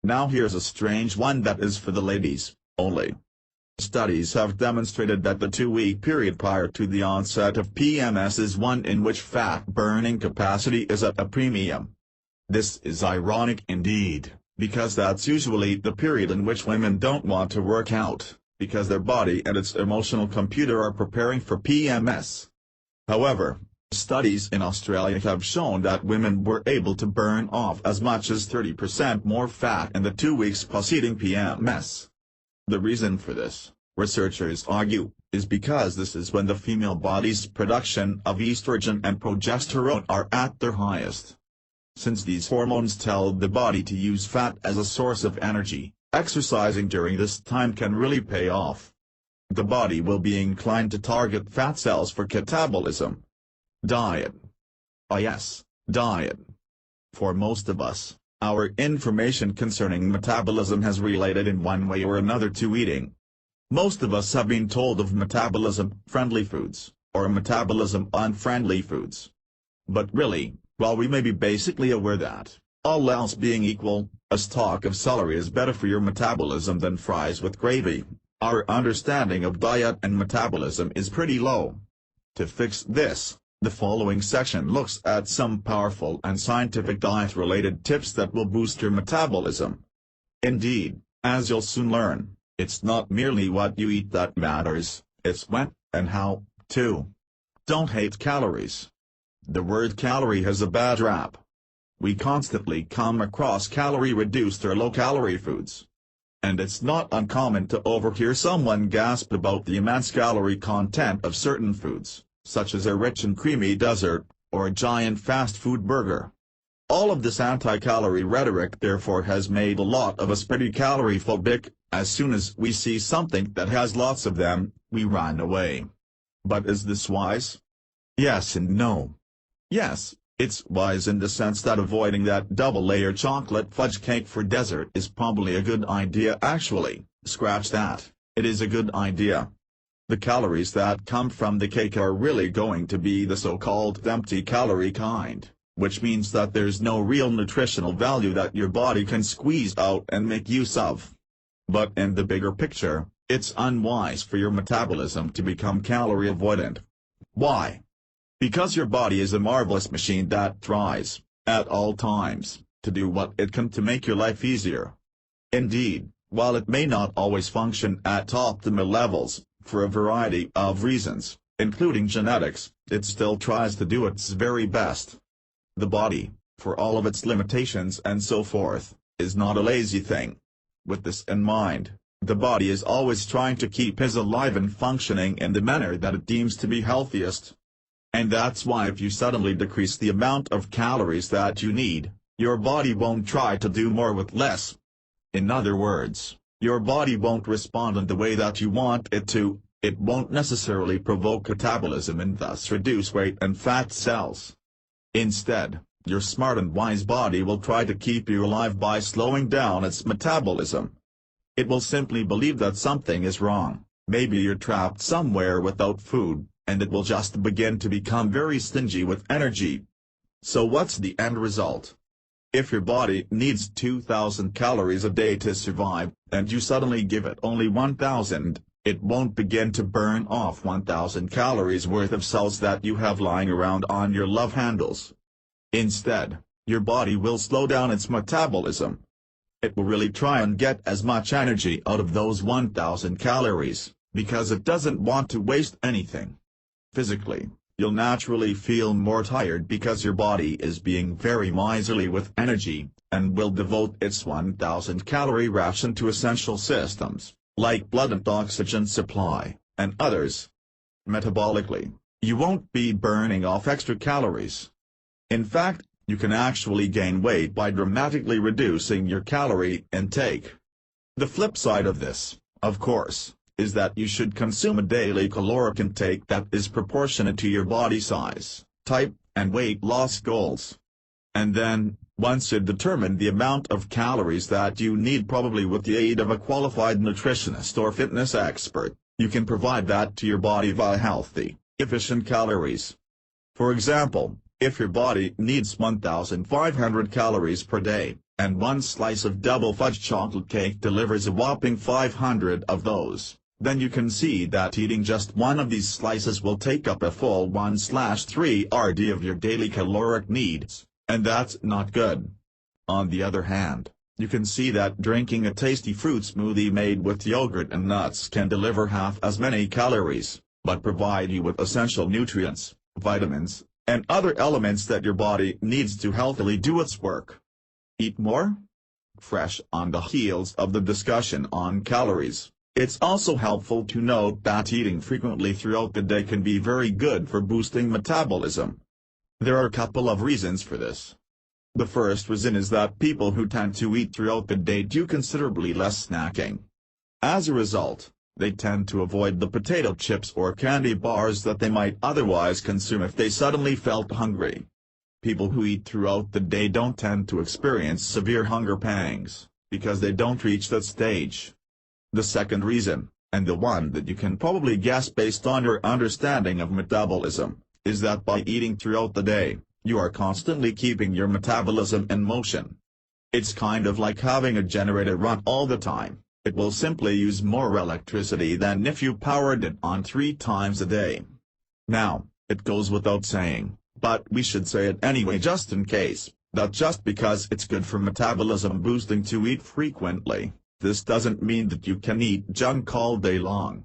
Now here's a strange one that is for the ladies, only. Studies have demonstrated that the 2-week period prior to the onset of PMS is one in which fat-burning capacity is at a premium. This is ironic indeed, because that's usually the period in which women don't want to work out, because their body and its emotional computer are preparing for PMS. However, studies in Australia have shown that women were able to burn off as much as 30% more fat in the 2 weeks preceding PMS. The reason for this, researchers argue, is because this is when the female body's production of estrogen and progesterone are at their highest. Since these hormones tell the body to use fat as a source of energy, exercising during this time can really pay off. The body will be inclined to target fat cells for catabolism. Diet. Ah yes, diet. For most of us, our information concerning metabolism has related in one way or another to eating. Most of us have been told of metabolism-friendly foods, or metabolism-unfriendly foods. But really, while we may be basically aware that, all else being equal, a stalk of celery is better for your metabolism than fries with gravy, our understanding of diet and metabolism is pretty low. To fix this, the following section looks at some powerful and scientific diet-related tips that will boost your metabolism. Indeed, as you'll soon learn, it's not merely what you eat that matters, it's when, and how, too. Don't hate calories. The word calorie has a bad rap. we constantly come across calorie-reduced or low-calorie foods. And it's not uncommon to overhear someone gasp about the immense calorie content of certain foods, such as a rich and creamy dessert, or a giant fast food burger. All of this anti-calorie rhetoric therefore has made a lot of us pretty calorie-phobic. As soon as we see something that has lots of them, we run away. But is this wise? Yes and no. Yes, it's wise in the sense that avoiding that double-layer chocolate fudge cake for dessert is probably a good idea. Actually, scratch that, it is a good idea. The calories that come from the cake are really going to be the so-called empty calorie kind, which means that there's no real nutritional value that your body can squeeze out and make use of. But in the bigger picture, it's unwise for your metabolism to become calorie avoidant. Why? Because your body is a marvelous machine that tries, at all times, to do what it can to make your life easier. Indeed, while it may not always function at optimal levels, for a variety of reasons, including genetics, it still tries to do its very best. The body, for all of its limitations and so forth, is not a lazy thing. With this in mind, the body is always trying to keep us alive and functioning in the manner that it deems to be healthiest. And that's why if you suddenly decrease the amount of calories that you need, your body won't try to do more with less. In other words, your body won't respond in the way that you want it to. It won't necessarily provoke catabolism and thus reduce weight and fat cells. Instead, your smart and wise body will try to keep you alive by slowing down its metabolism. It will simply believe that something is wrong, maybe you're trapped somewhere without food, and it will just begin to become very stingy with energy. So what's the end result? If your body needs 2,000 calories a day to survive, and you suddenly give it only 1,000, it won't begin to burn off 1,000 calories worth of cells that you have lying around on your love handles. Instead, your body will slow down its metabolism. It will really try and get as much energy out of those 1,000 calories, because it doesn't want to waste anything. Physically, you'll naturally feel more tired because your body is being very miserly with energy, and will devote its 1,000 calorie ration to essential systems, like blood and oxygen supply, and others. Metabolically, you won't be burning off extra calories. In fact, you can actually gain weight by dramatically reducing your calorie intake. The flip side of this, of course, is that you should consume a daily caloric intake that is proportionate to your body size, type, and weight loss goals. And then, once you determine the amount of calories that you need, probably with the aid of a qualified nutritionist or fitness expert, you can provide that to your body via healthy, efficient calories. For example, if your body needs 1,500 calories per day, and one slice of double fudge chocolate cake delivers a whopping 500 of those, then you can see that eating just one of these slices will take up a full 1/3 RD of your daily caloric needs, and that's not good. On the other hand, you can see that drinking a tasty fruit smoothie made with yogurt and nuts can deliver half as many calories, but provide you with essential nutrients, vitamins, and other elements that your body needs to healthily do its work. Eat more? Fresh on the heels of the discussion on calories, it's also helpful to note that eating frequently throughout the day can be very good for boosting metabolism. There are a couple of reasons for this. The first reason is that people who tend to eat throughout the day do considerably less snacking. As a result, they tend to avoid the potato chips or candy bars that they might otherwise consume if they suddenly felt hungry. People who eat throughout the day don't tend to experience severe hunger pangs, because they don't reach that stage. The second reason, and the one that you can probably guess based on your understanding of metabolism, is that by eating throughout the day, you are constantly keeping your metabolism in motion. It's kind of like having a generator run all the time. It will simply use more electricity than if you powered it on 3 times a day. Now, it goes without saying, but we should say it anyway just in case, that just because it's good for metabolism boosting to eat frequently, this doesn't mean that you can eat junk all day long.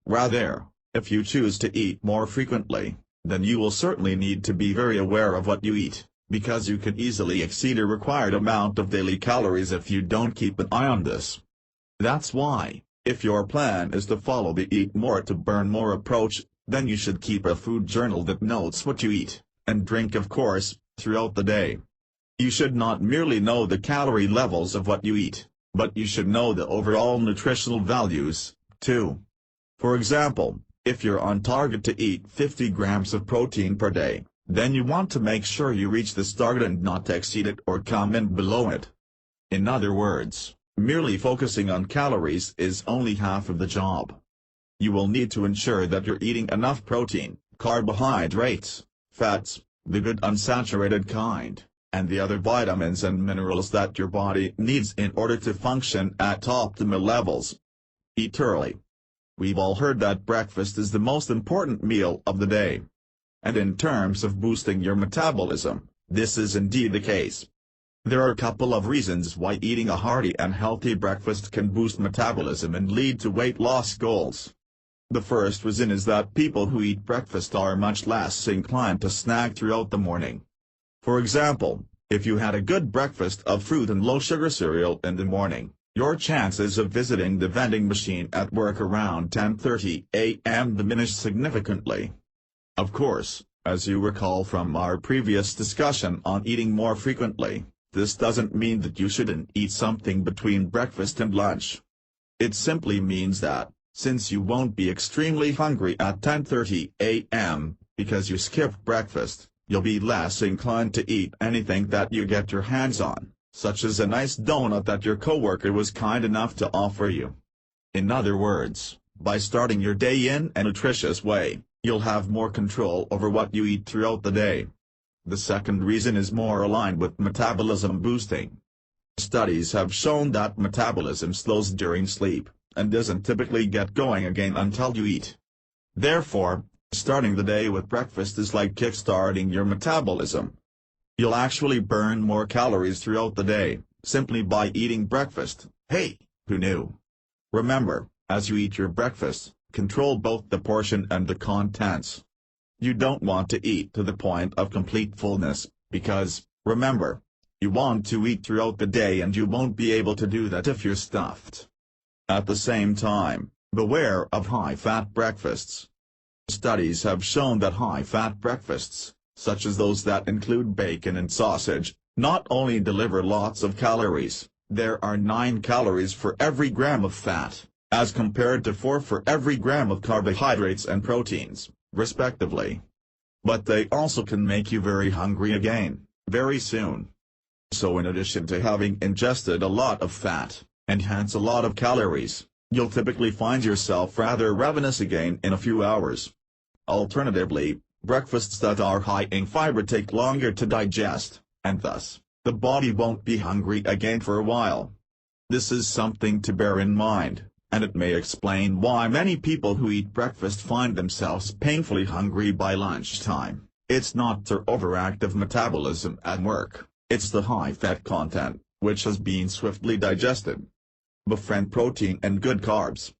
Rather, if you choose to eat more frequently, then you will certainly need to be very aware of what you eat, because you can easily exceed a required amount of daily calories if you don't keep an eye on this. That's why, if your plan is to follow the eat more to burn more approach, then you should keep a food journal that notes what you eat, and drink of course, throughout the day. You should not merely know the calorie levels of what you eat, but you should know the overall nutritional values, too. For example, if you're on target to eat 50 grams of protein per day, then you want to make sure you reach this target and not exceed it or come in below it. In other words, merely focusing on calories is only half of the job. You will need to ensure that you're eating enough protein, carbohydrates, fats, the good unsaturated kind, and the other vitamins and minerals that your body needs in order to function at optimal levels. Eat early. We've all heard that breakfast is the most important meal of the day. And in terms of boosting your metabolism, this is indeed the case. There are a couple of reasons why eating a hearty and healthy breakfast can boost metabolism and lead to weight loss goals. The first reason is that people who eat breakfast are much less inclined to snack throughout the morning. For example, if you had a good breakfast of fruit and low-sugar cereal in the morning, your chances of visiting the vending machine at work around 10:30 a.m. diminish significantly. Of course, as you recall from our previous discussion on eating more frequently, this doesn't mean that you shouldn't eat something between breakfast and lunch. It simply means that, since you won't be extremely hungry at 10:30 a.m., because you skipped breakfast, you'll be less inclined to eat anything that you get your hands on, such as a nice donut that your coworker was kind enough to offer you. In other words, by starting your day in a nutritious way, you'll have more control over what you eat throughout the day. The second reason is more aligned with metabolism boosting. Studies have shown that metabolism slows during sleep, and doesn't typically get going again until you eat. Therefore, starting the day with breakfast is like kickstarting your metabolism. You'll actually burn more calories throughout the day, simply by eating breakfast. Hey, who knew? Remember, as you eat your breakfast, control both the portion and the contents. You don't want to eat to the point of complete fullness, because, remember, you want to eat throughout the day and you won't be able to do that if you're stuffed. At the same time, beware of high-fat breakfasts. Studies have shown that high-fat breakfasts, such as those that include bacon and sausage, not only deliver lots of calories, there are 9 calories for every gram of fat, as compared to 4 for every gram of carbohydrates and proteins, respectively. But they also can make you very hungry again, very soon. So in addition to having ingested a lot of fat, and hence a lot of calories, you'll typically find yourself rather ravenous again in a few hours. Alternatively, breakfasts that are high in fiber take longer to digest, and thus, the body won't be hungry again for a while. This is something to bear in mind, and it may explain why many people who eat breakfast find themselves painfully hungry by lunchtime. It's not their overactive metabolism at work, it's the high-fat content, which has been swiftly digested. Befriend protein and good carbs.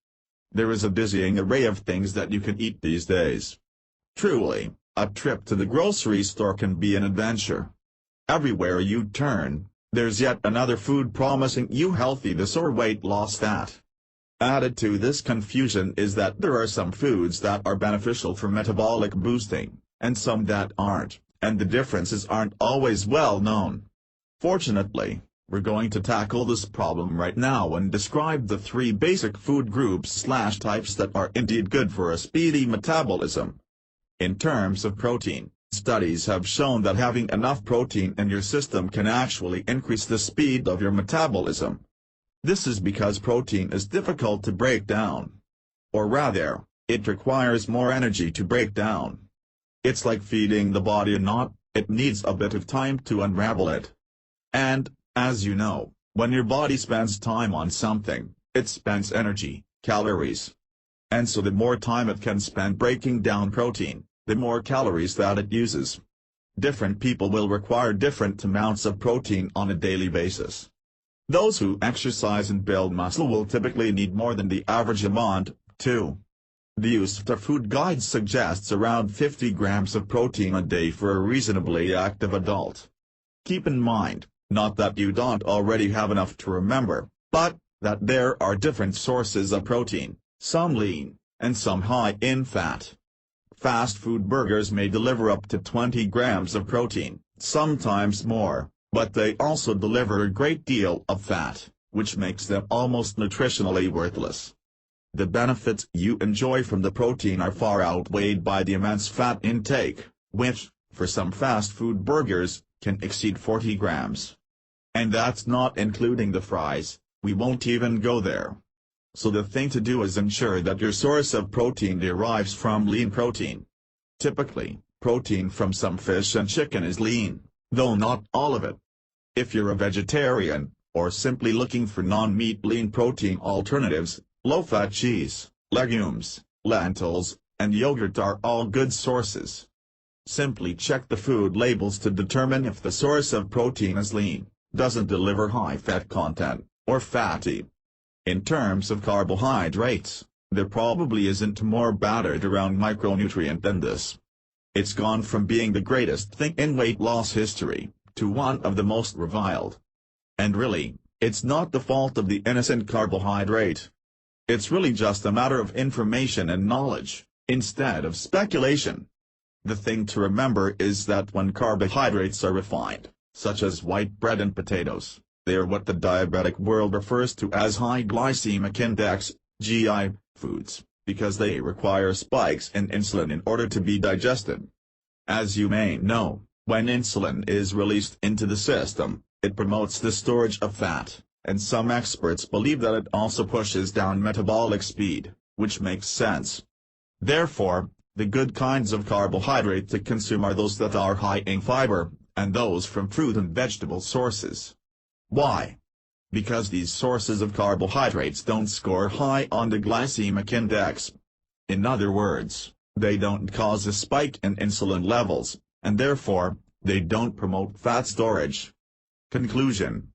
There is a dizzying array of things that you can eat these days. Truly, a trip to the grocery store can be an adventure. Everywhere you turn, there's yet another food promising you healthiness or weight loss fat. Added to this confusion is that there are some foods that are beneficial for metabolic boosting, and some that aren't, and the differences aren't always well known. Fortunately, we're going to tackle this problem right now and describe the 3 basic food groups/types that are indeed good for a speedy metabolism. In terms of protein, studies have shown that having enough protein in your system can actually increase the speed of your metabolism. This is because protein is difficult to break down. Or rather, it requires more energy to break down. It's like feeding the body a knot, it needs a bit of time to unravel it. And, as you know, when your body spends time on something, it spends energy, calories. And so the more time it can spend breaking down protein, the more calories that it uses. Different people will require different amounts of protein on a daily basis. Those who exercise and build muscle will typically need more than the average amount, too. The USDA food guide suggests around 50 grams of protein a day for a reasonably active adult, Keep in mind, not that you don't already have enough to remember, but that there are different sources of protein, some lean, and some high in fat. Fast food burgers may deliver up to 20 grams of protein, sometimes more, but they also deliver a great deal of fat, which makes them almost nutritionally worthless. The benefits you enjoy from the protein are far outweighed by the immense fat intake, which, for some fast food burgers, can exceed 40 grams. And that's not including the fries. We won't even go there. So the thing to do is ensure that your source of protein derives from lean protein. Typically, protein from some fish and chicken is lean, though not all of it. If you're a vegetarian, or simply looking for non-meat lean protein alternatives, low-fat cheese, legumes, lentils, and yogurt are all good sources. Simply check the food labels to determine if the source of protein is lean, doesn't deliver high fat content, or fatty. In terms of carbohydrates, there probably isn't more battered around micronutrient than this. It's gone from being the greatest thing in weight loss history, to one of the most reviled. And really, it's not the fault of the innocent carbohydrate. It's really just a matter of information and knowledge, instead of speculation. The thing to remember is that when carbohydrates are refined, such as white bread and potatoes, they are what the diabetic world refers to as high glycemic index, GI, foods, because they require spikes in insulin in order to be digested. As you may know, when insulin is released into the system, it promotes the storage of fat, and some experts believe that it also pushes down metabolic speed, which makes sense. Therefore, the good kinds of carbohydrate to consume are those that are high in fiber, and those from fruit and vegetable sources. Why? Because these sources of carbohydrates don't score high on the glycemic index. In other words, they don't cause a spike in insulin levels, and therefore, they don't promote fat storage. Conclusion.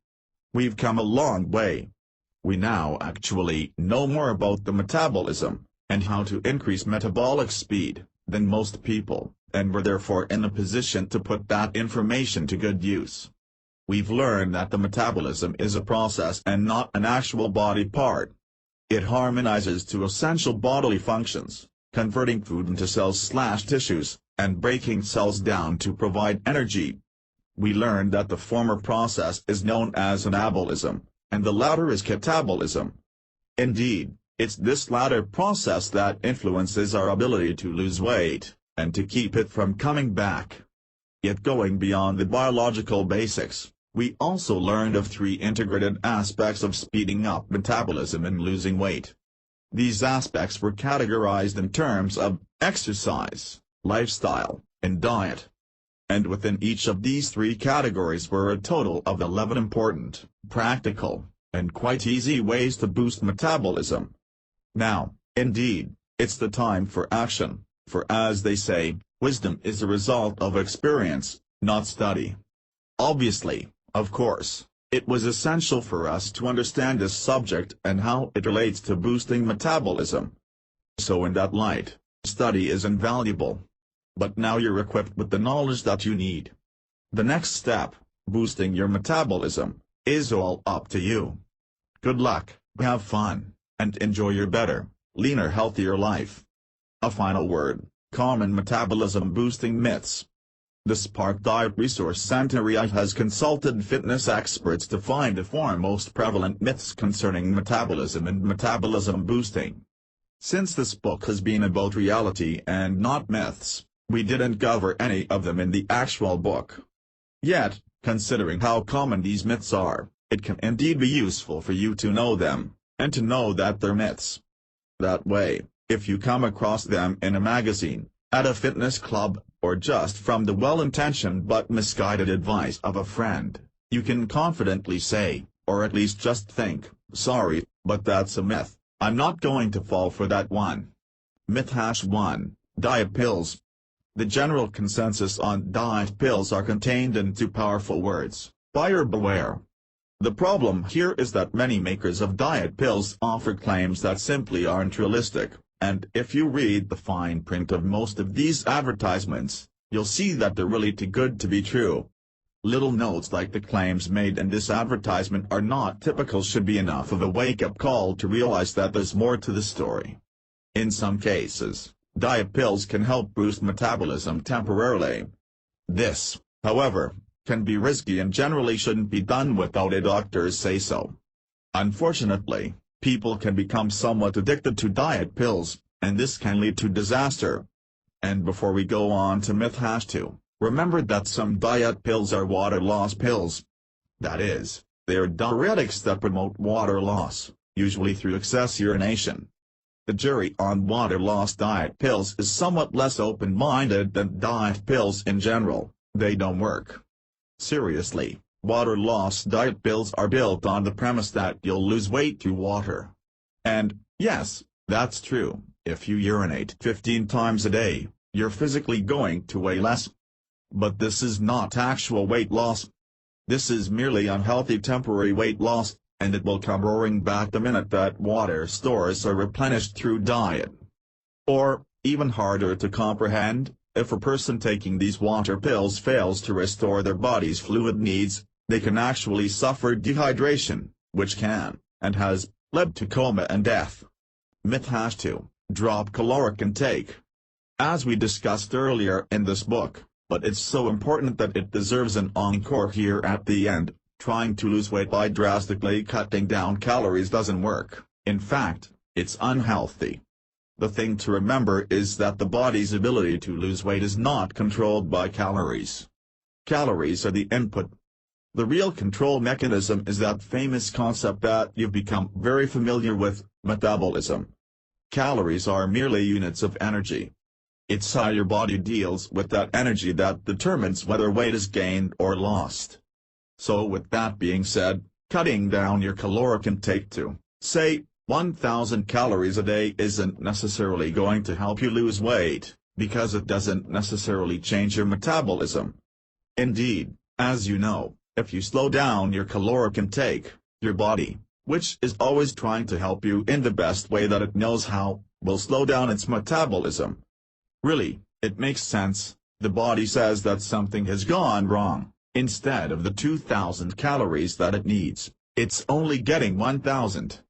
We've come a long way. We now actually know more about the metabolism, and how to increase metabolic speed, than most people, and we're therefore in a position to put that information to good use. We've learned that the metabolism is a process and not an actual body part. It harmonizes to essential bodily functions, converting food into cells/tissues, and breaking cells down to provide energy. We learned that the former process is known as anabolism, and the latter is catabolism. Indeed, it's this latter process that influences our ability to lose weight, and to keep it from coming back. Yet going beyond the biological basics, we also learned of three integrated aspects of speeding up metabolism and losing weight. These aspects were categorized in terms of exercise, lifestyle, and diet. And within each of these three categories were a total of 11 important, practical, and quite easy ways to boost metabolism. Now, indeed, it's the time for action, for as they say, wisdom is the result of experience, not study. Obviously, of course, it was essential for us to understand this subject and how it relates to boosting metabolism. So in that light, study is invaluable. But now you're equipped with the knowledge that you need. The next step, boosting your metabolism, is all up to you. Good luck, have fun, and enjoy your better, leaner, healthier life. A final word, common metabolism boosting myths. The Spark Diet Resource Center has consulted fitness experts to find the four most prevalent myths concerning metabolism and metabolism boosting. Since this book has been about reality and not myths, we didn't cover any of them in the actual book. Yet, considering how common these myths are, it can indeed be useful for you to know them, and to know that they're myths. That way, if you come across them in a magazine, at a fitness club, or just from the well-intentioned but misguided advice of a friend, you can confidently say, or at least just think, sorry, but that's a myth, I'm not going to fall for that one. Myth #1, Diet Pills. The general consensus on diet pills are contained in two powerful words, buyer beware. The problem here is that many makers of diet pills offer claims that simply aren't realistic, and if you read the fine print of most of these advertisements, you'll see that they're really too good to be true. Little notes like the claims made in this advertisement are not typical should be enough of a wake-up call to realize that there's more to the story. In some cases, diet pills can help boost metabolism temporarily. This, however, can be risky and generally shouldn't be done without a doctor's say-so. Unfortunately, people can become somewhat addicted to diet pills, and this can lead to disaster. And before we go on to myth #2, remember that some diet pills are water loss pills. That is, they are diuretics that promote water loss, usually through excess urination. The jury on water loss diet pills is somewhat less open-minded than diet pills in general. They don't work. Seriously, water loss diet pills are built on the premise that you'll lose weight through water. And, yes, that's true, if you urinate 15 times a day, you're physically going to weigh less. But this is not actual weight loss. This is merely unhealthy temporary weight loss, and it will come roaring back the minute that water stores are replenished through diet. Or, even harder to comprehend, if a person taking these water pills fails to restore their body's fluid needs, they can actually suffer dehydration, which can, and has, led to coma and death. Myth #2, drop caloric intake. As we discussed earlier in this book, but it's so important that it deserves an encore here at the end, trying to lose weight by drastically cutting down calories doesn't work. In fact, it's unhealthy. The thing to remember is that the body's ability to lose weight is not controlled by calories. Calories are the input. The real control mechanism is that famous concept that you've become very familiar with, metabolism. Calories are merely units of energy. It's how your body deals with that energy that determines whether weight is gained or lost. So with that being said, cutting down your caloric intake to, say, 1,000 calories a day isn't necessarily going to help you lose weight, because it doesn't necessarily change your metabolism. Indeed, as you know, if you slow down your caloric intake, your body, which is always trying to help you in the best way that it knows how, will slow down its metabolism. Really, it makes sense. The body says that something has gone wrong. Instead of the 2,000 calories that it needs, it's only getting 1,000.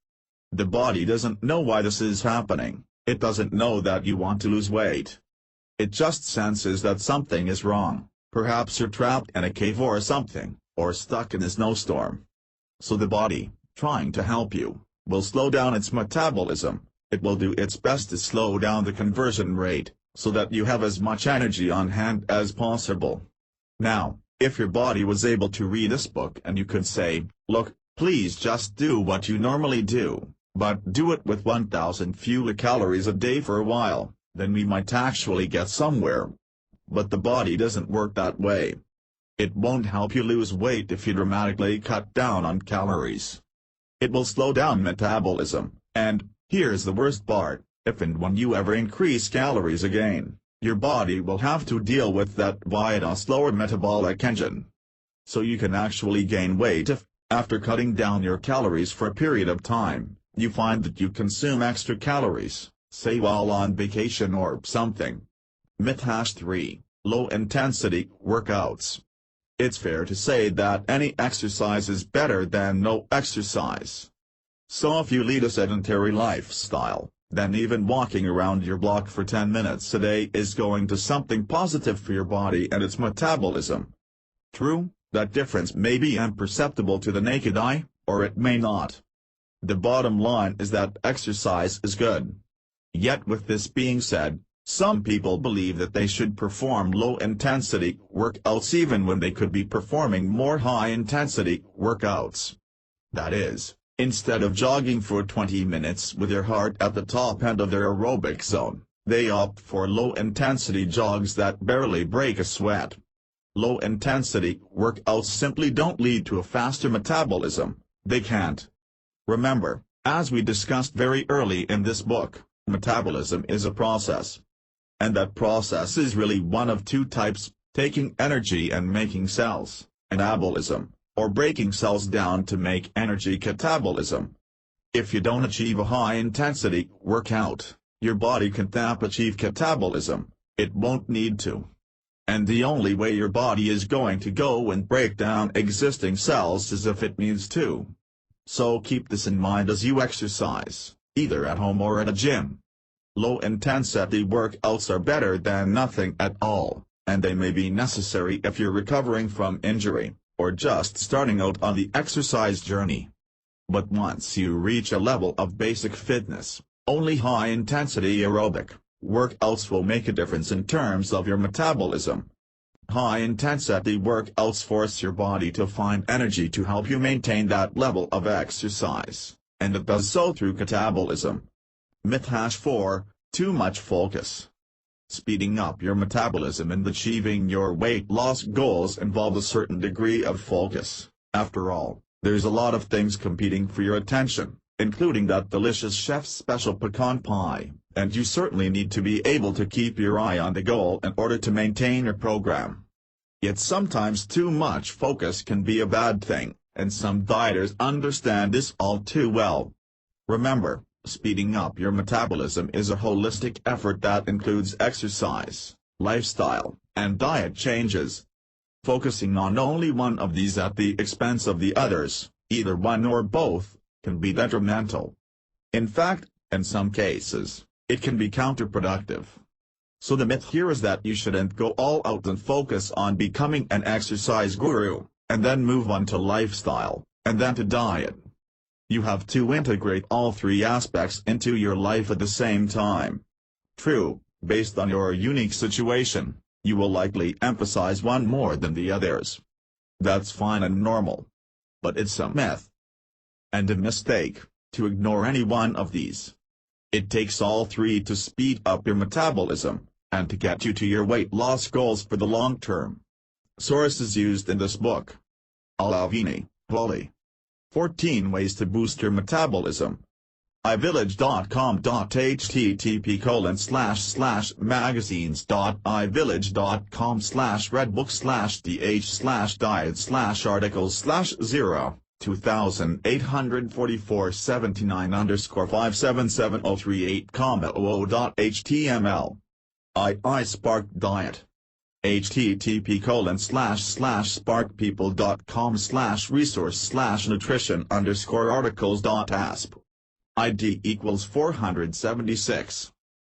The body doesn't know why this is happening. It doesn't know that you want to lose weight. It just senses that something is wrong. Perhaps you're trapped in a cave or something, or stuck in a snowstorm. So the body, trying to help you, will slow down its metabolism. It will do its best to slow down the conversion rate, so that you have as much energy on hand as possible. Now, if your body was able to read this book and you could say, look, please just do what you normally do, but do it with 1,000 fewer calories a day for a while, then we might actually get somewhere. But the body doesn't work that way. It won't help you lose weight if you dramatically cut down on calories. It will slow down metabolism, and, here's the worst part, if and when you ever increase calories again, your body will have to deal with that via a slower metabolic engine. So you can actually gain weight if, after cutting down your calories for a period of time, you find that you consume extra calories, say while on vacation or something. Myth #3, low-intensity workouts. It's fair to say that any exercise is better than no exercise. So if you lead a sedentary lifestyle, then even walking around your block for 10 minutes a day is going to something positive for your body and its metabolism. True, that difference may be imperceptible to the naked eye, or it may not. The bottom line is that exercise is good. Yet with this being said, some people believe that they should perform low-intensity workouts even when they could be performing more high-intensity workouts. That is, instead of jogging for 20 minutes with their heart at the top end of their aerobic zone, they opt for low-intensity jogs that barely break a sweat. Low-intensity workouts simply don't lead to a faster metabolism. They can't. Remember, as we discussed very early in this book, metabolism is a process. And that process is really one of two types, taking energy and making cells, anabolism, or breaking cells down to make energy catabolism. If you don't achieve a high-intensity workout, your body can't achieve catabolism. It won't need to. And the only way your body is going to go and break down existing cells is if it needs to. So keep this in mind as you exercise, either at home or at a gym. Low-intensity workouts are better than nothing at all, and they may be necessary if you're recovering from injury, or just starting out on the exercise journey. But once you reach a level of basic fitness, only high-intensity aerobic workouts will make a difference in terms of your metabolism. High-intensity workouts force your body to find energy to help you maintain that level of exercise, and it does so through catabolism. Myth #4, too much focus. Speeding up your metabolism and achieving your weight loss goals involve a certain degree of focus. After all, there's a lot of things competing for your attention, including that delicious chef's special pecan pie, and you certainly need to be able to keep your eye on the goal in order to maintain your program. Yet sometimes too much focus can be a bad thing, and some dieters understand this all too well. Remember, speeding up your metabolism is a holistic effort that includes exercise, lifestyle, and diet changes. Focusing on only one of these at the expense of the others, either one or both, can be detrimental. In fact, in some cases, it can be counterproductive. So the myth here is that you shouldn't go all out and focus on becoming an exercise guru, and then move on to lifestyle, and then to diet. You have to integrate all three aspects into your life at the same time. True, based on your unique situation, you will likely emphasize one more than the others. That's fine and normal. But it's a myth, and a mistake, to ignore any one of these. It takes all three to speed up your metabolism, and to get you to your weight loss goals for the long term. Sources used in this book: Alavini, Holly. 14 Ways to Boost Your Metabolism. iVillage.com. http://magazines.iVillage.com/redbook/dh/diet/articles/0 284479_5770338.oo.html. Spark Diet. http://sparkpeople.com/resource/nutrition_articles.asp. ID = 476.